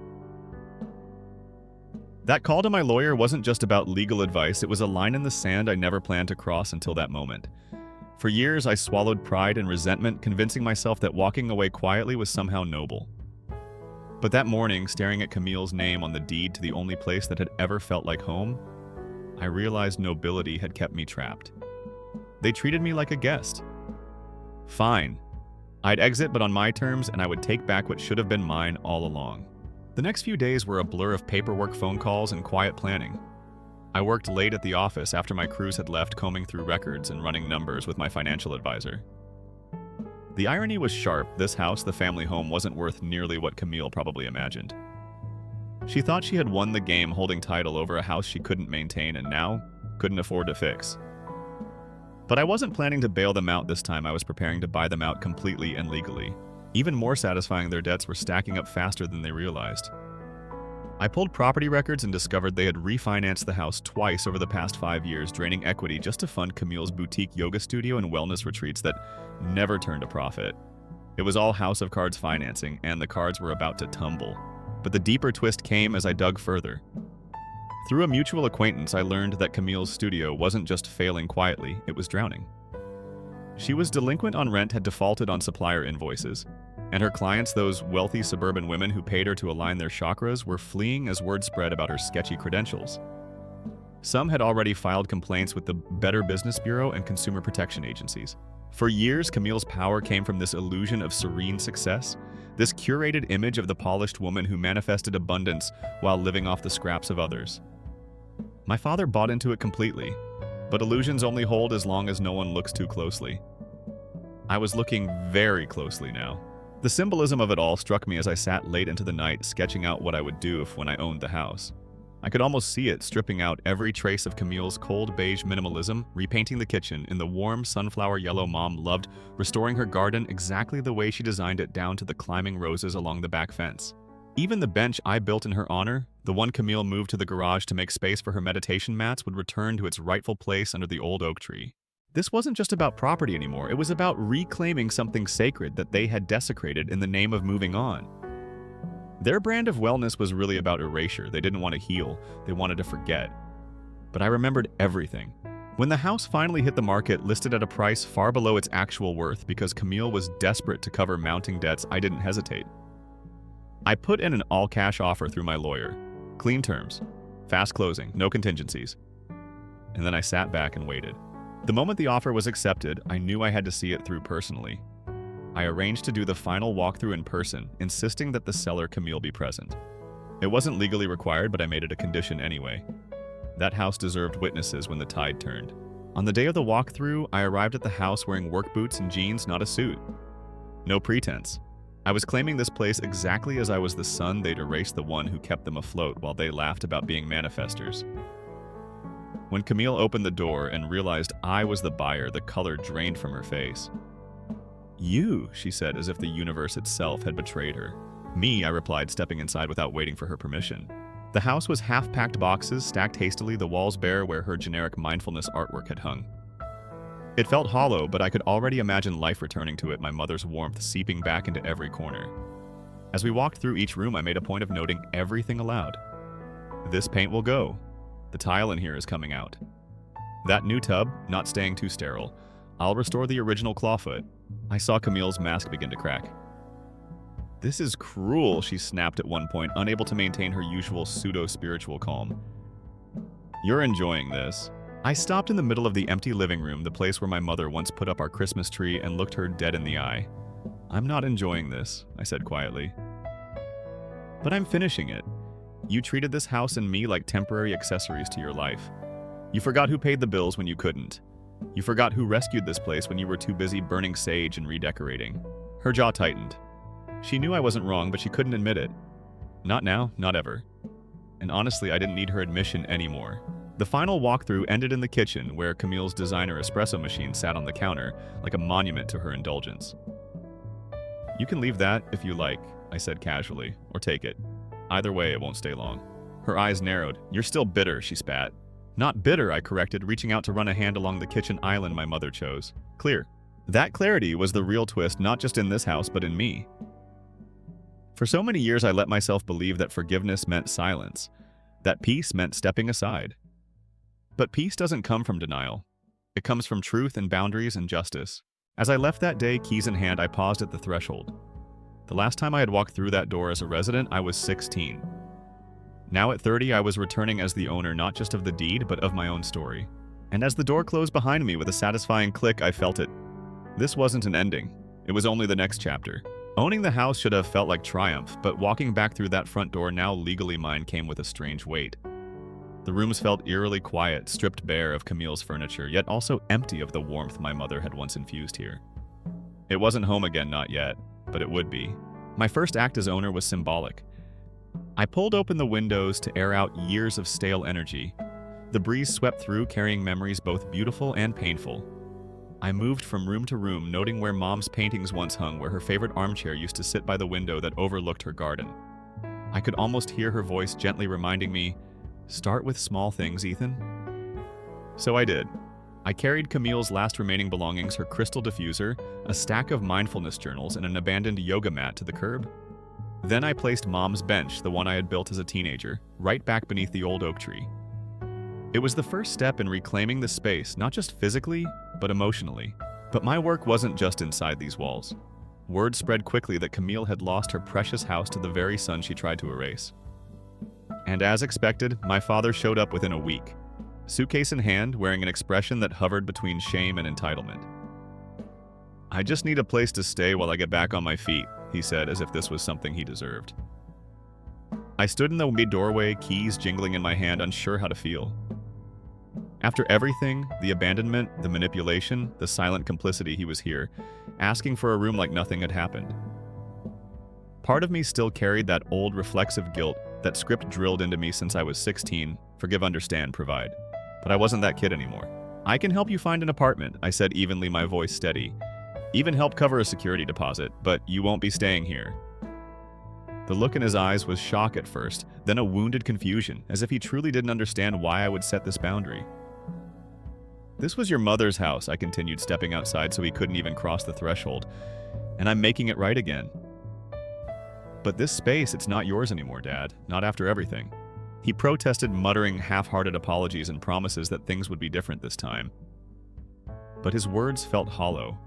That call to my lawyer wasn't just about legal advice, it was a line in the sand I never planned to cross until that moment. For years, I swallowed pride and resentment, convincing myself that walking away quietly was somehow noble. But that morning, staring at Camille's name on the deed to the only place that had ever felt like home, I realized nobility had kept me trapped. They treated me like a guest. Fine. I'd exit, but on my terms, and I would take back what should have been mine all along. The next few days were a blur of paperwork, phone calls, and quiet planning. I worked late at the office after my crews had left, combing through records and running numbers with my financial advisor. The irony was sharp. This house, the family home, wasn't worth nearly what Camille probably imagined. She thought she had won the game holding title over a house she couldn't maintain and now couldn't afford to fix. But I wasn't planning to bail them out this time. I was preparing to buy them out completely and legally. Even more satisfying, their debts were stacking up faster than they realized. I pulled property records and discovered they had refinanced the house twice over the past 5 years, draining equity just to fund Camille's boutique yoga studio and wellness retreats that never turned a profit. It was all House of Cards financing, and the cards were about to tumble. But the deeper twist came as I dug further. Through a mutual acquaintance, I learned that Camille's studio wasn't just failing quietly, it was drowning. She was delinquent on rent, had defaulted on supplier invoices, and her clients, those wealthy suburban women who paid her to align their chakras, were fleeing as word spread about her sketchy credentials. Some had already filed complaints with the Better Business Bureau and consumer protection agencies. For years, Camille's power came from this illusion of serene success, this curated image of the polished woman who manifested abundance while living off the scraps of others. My father bought into it completely, but illusions only hold as long as no one looks too closely. I was looking very closely now. The symbolism of it all struck me as I sat late into the night sketching out what I would do when I owned the house. I could almost see it, stripping out every trace of Camille's cold beige minimalism, repainting the kitchen in the warm sunflower yellow Mom loved, restoring her garden exactly the way she designed it down to the climbing roses along the back fence. Even the bench I built in her honor, the one Camille moved to the garage to make space for her meditation mats, would return to its rightful place under the old oak tree. This wasn't just about property anymore, it was about reclaiming something sacred that they had desecrated in the name of moving on. Their brand of wellness was really about erasure. They didn't want to heal, they wanted to forget. But I remembered everything. When the house finally hit the market, listed at a price far below its actual worth because Camille was desperate to cover mounting debts, I didn't hesitate. I put in an all-cash offer through my lawyer. Clean terms, fast closing, no contingencies. And then I sat back and waited. The moment the offer was accepted, I knew I had to see it through personally. I arranged to do the final walkthrough in person, insisting that the seller Camille be present. It wasn't legally required, but I made it a condition anyway. That house deserved witnesses when the tide turned. On the day of the walkthrough, I arrived at the house wearing work boots and jeans, not a suit. No pretense. I was claiming this place exactly as I was the son they'd erased, the one who kept them afloat while they laughed about being manifestors. When Camille opened the door and realized I was the buyer, the color drained from her face. "You," she said, as if the universe itself had betrayed her. "Me," I replied, stepping inside without waiting for her permission. The house was half-packed boxes, stacked hastily, the walls bare where her generic mindfulness artwork had hung. It felt hollow, but I could already imagine life returning to it, my mother's warmth seeping back into every corner. As we walked through each room, I made a point of noting everything aloud. "This paint will go. The tile in here is coming out. That new tub, not staying too sterile. I'll restore the original clawfoot." I saw Camille's mask begin to crack. "This is cruel," she snapped at one point, unable to maintain her usual pseudo-spiritual calm. "You're enjoying this." I stopped in the middle of the empty living room, the place where my mother once put up our Christmas tree, and looked her dead in the eye. "I'm not enjoying this," I said quietly. "But I'm finishing it. You treated this house and me like temporary accessories to your life. You forgot who paid the bills when you couldn't. You forgot who rescued this place when you were too busy burning sage and redecorating." Her jaw tightened. She knew I wasn't wrong, but she couldn't admit it. Not now, not ever. And honestly, I didn't need her admission anymore. The final walkthrough ended in the kitchen, where Camille's designer espresso machine sat on the counter, like a monument to her indulgence. "You can leave that if you like," I said casually, "or take it. Either way, it won't stay long." Her eyes narrowed. "You're still bitter," she spat. "Not bitter," I corrected, reaching out to run a hand along the kitchen island my mother chose. "Clear." That clarity was the real twist, not just in this house, but in me. For so many years, I let myself believe that forgiveness meant silence, that peace meant stepping aside. But peace doesn't come from denial. It comes from truth and boundaries and justice. As I left that day, keys in hand, I paused at the threshold. The last time I had walked through that door as a resident, I was 16. Now at 30, I was returning as the owner not just of the deed, but of my own story. And as the door closed behind me with a satisfying click, I felt it. This wasn't an ending. It was only the next chapter. Owning the house should have felt like triumph, but walking back through that front door, now legally mine, came with a strange weight. The rooms felt eerily quiet, stripped bare of Camille's furniture, yet also empty of the warmth my mother had once infused here. It wasn't home again, not yet, but it would be. My first act as owner was symbolic. I pulled open the windows to air out years of stale energy. The breeze swept through, carrying memories both beautiful and painful. I moved from room to room, noting where Mom's paintings once hung, where her favorite armchair used to sit by the window that overlooked her garden. I could almost hear her voice gently reminding me, "Start with small things, Ethan." So I did. I carried Camille's last remaining belongings, her crystal diffuser, a stack of mindfulness journals, and an abandoned yoga mat to the curb. Then I placed Mom's bench, the one I had built as a teenager, right back beneath the old oak tree. It was the first step in reclaiming the space, not just physically, but emotionally. But my work wasn't just inside these walls. Word spread quickly that Camille had lost her precious house to the very son she tried to erase. And as expected, my father showed up within a week, suitcase in hand, wearing an expression that hovered between shame and entitlement. "I just need a place to stay while I get back on my feet," he said, as if this was something he deserved. I stood in the mid-doorway, keys jingling in my hand, unsure how to feel. After everything, the abandonment, the manipulation, the silent complicity, he was here, asking for a room like nothing had happened. Part of me still carried that old reflexive guilt, that script drilled into me since I was 16, forgive, understand, provide. But I wasn't that kid anymore. "I can help you find an apartment," I said evenly, my voice steady. "Even help cover a security deposit, but you won't be staying here." The look in his eyes was shock at first, then a wounded confusion, as if he truly didn't understand why I would set this boundary. "This was your mother's house," I continued, stepping outside so he couldn't even cross the threshold. "And I'm making it right again. But this space, it's not yours anymore, Dad. Not after everything." He protested, muttering half-hearted apologies and promises that things would be different this time. But his words felt hollow.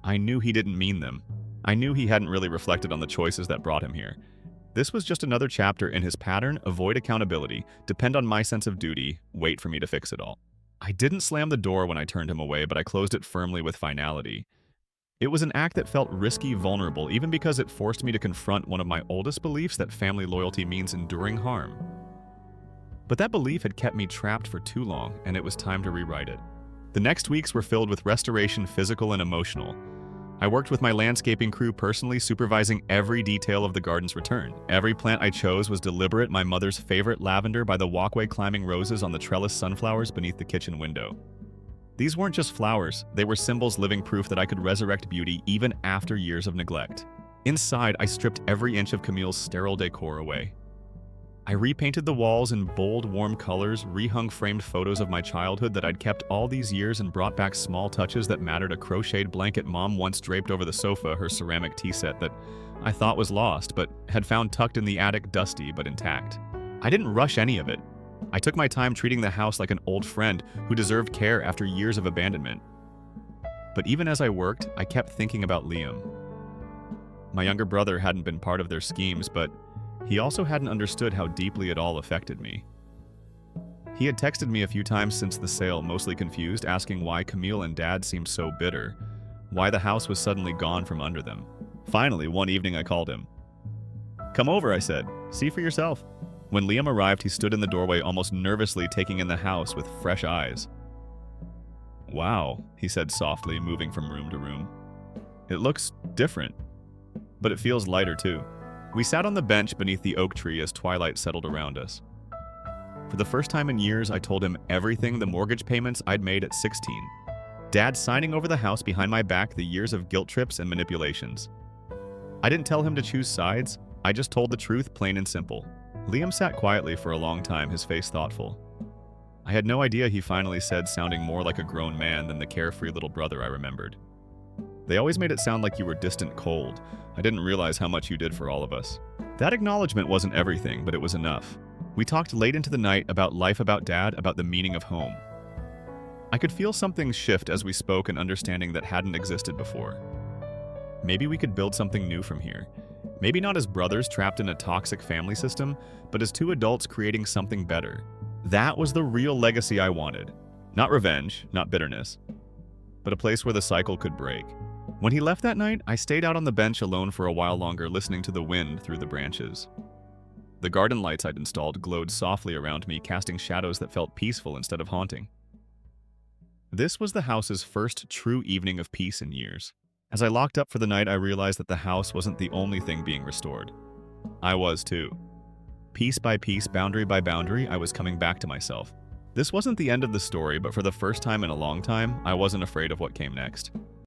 I knew he didn't mean them. I knew he hadn't really reflected on the choices that brought him here. This was just another chapter in his pattern: avoid accountability, depend on my sense of duty, wait for me to fix it all. I didn't slam the door when I turned him away, but I closed it firmly with finality. It was an act that felt risky, vulnerable, even because it forced me to confront one of my oldest beliefs, that family loyalty means enduring harm. But that belief had kept me trapped for too long, and it was time to rewrite it. The next weeks were filled with restoration, physical and emotional. I worked with my landscaping crew personally, supervising every detail of the garden's return. Every plant I chose was deliberate: my mother's favorite lavender by the walkway, climbing roses on the trellis, sunflowers beneath the kitchen window. These weren't just flowers, they were symbols, living proof that I could resurrect beauty even after years of neglect. Inside, I stripped every inch of Camille's sterile decor away. I repainted the walls in bold, warm colors, rehung framed photos of my childhood that I'd kept all these years, and brought back small touches that mattered: a crocheted blanket Mom once draped over the sofa, her ceramic tea set that I thought was lost, but had found tucked in the attic, dusty but intact. I didn't rush any of it. I took my time, treating the house like an old friend who deserved care after years of abandonment. But even as I worked, I kept thinking about Liam. My younger brother hadn't been part of their schemes, but he also hadn't understood how deeply it all affected me. He had texted me a few times since the sale, mostly confused, asking why Camille and Dad seemed so bitter, why the house was suddenly gone from under them. Finally, one evening I called him. "Come over," I said. "See for yourself." When Liam arrived, he stood in the doorway, almost nervously taking in the house with fresh eyes. "Wow," he said softly, moving from room to room. "It looks different, but it feels lighter too." We sat on the bench beneath the oak tree as twilight settled around us. For the first time in years, I told him everything: the mortgage payments I'd made at 16, Dad signing over the house behind my back, the years of guilt trips and manipulations. I didn't tell him to choose sides, I just told the truth, plain and simple. Liam sat quietly for a long time, his face thoughtful. I had no idea, he finally said, sounding more like a grown man than the carefree little brother I remembered. "They always made it sound like you were distant, cold. I didn't realize how much you did for all of us." That acknowledgement wasn't everything, but it was enough. We talked late into the night about life, about Dad, about the meaning of home. I could feel something shift as we spoke, an understanding that hadn't existed before. Maybe we could build something new from here. Maybe not as brothers trapped in a toxic family system, but as two adults creating something better. That was the real legacy I wanted. Not revenge, not bitterness, but a place where the cycle could break. When he left that night, I stayed out on the bench alone for a while longer, listening to the wind through the branches. The garden lights I'd installed glowed softly around me, casting shadows that felt peaceful instead of haunting. This was the house's first true evening of peace in years. As I locked up for the night, I realized that the house wasn't the only thing being restored. I was too. Piece by piece, boundary by boundary, I was coming back to myself. This wasn't the end of the story, but for the first time in a long time, I wasn't afraid of what came next.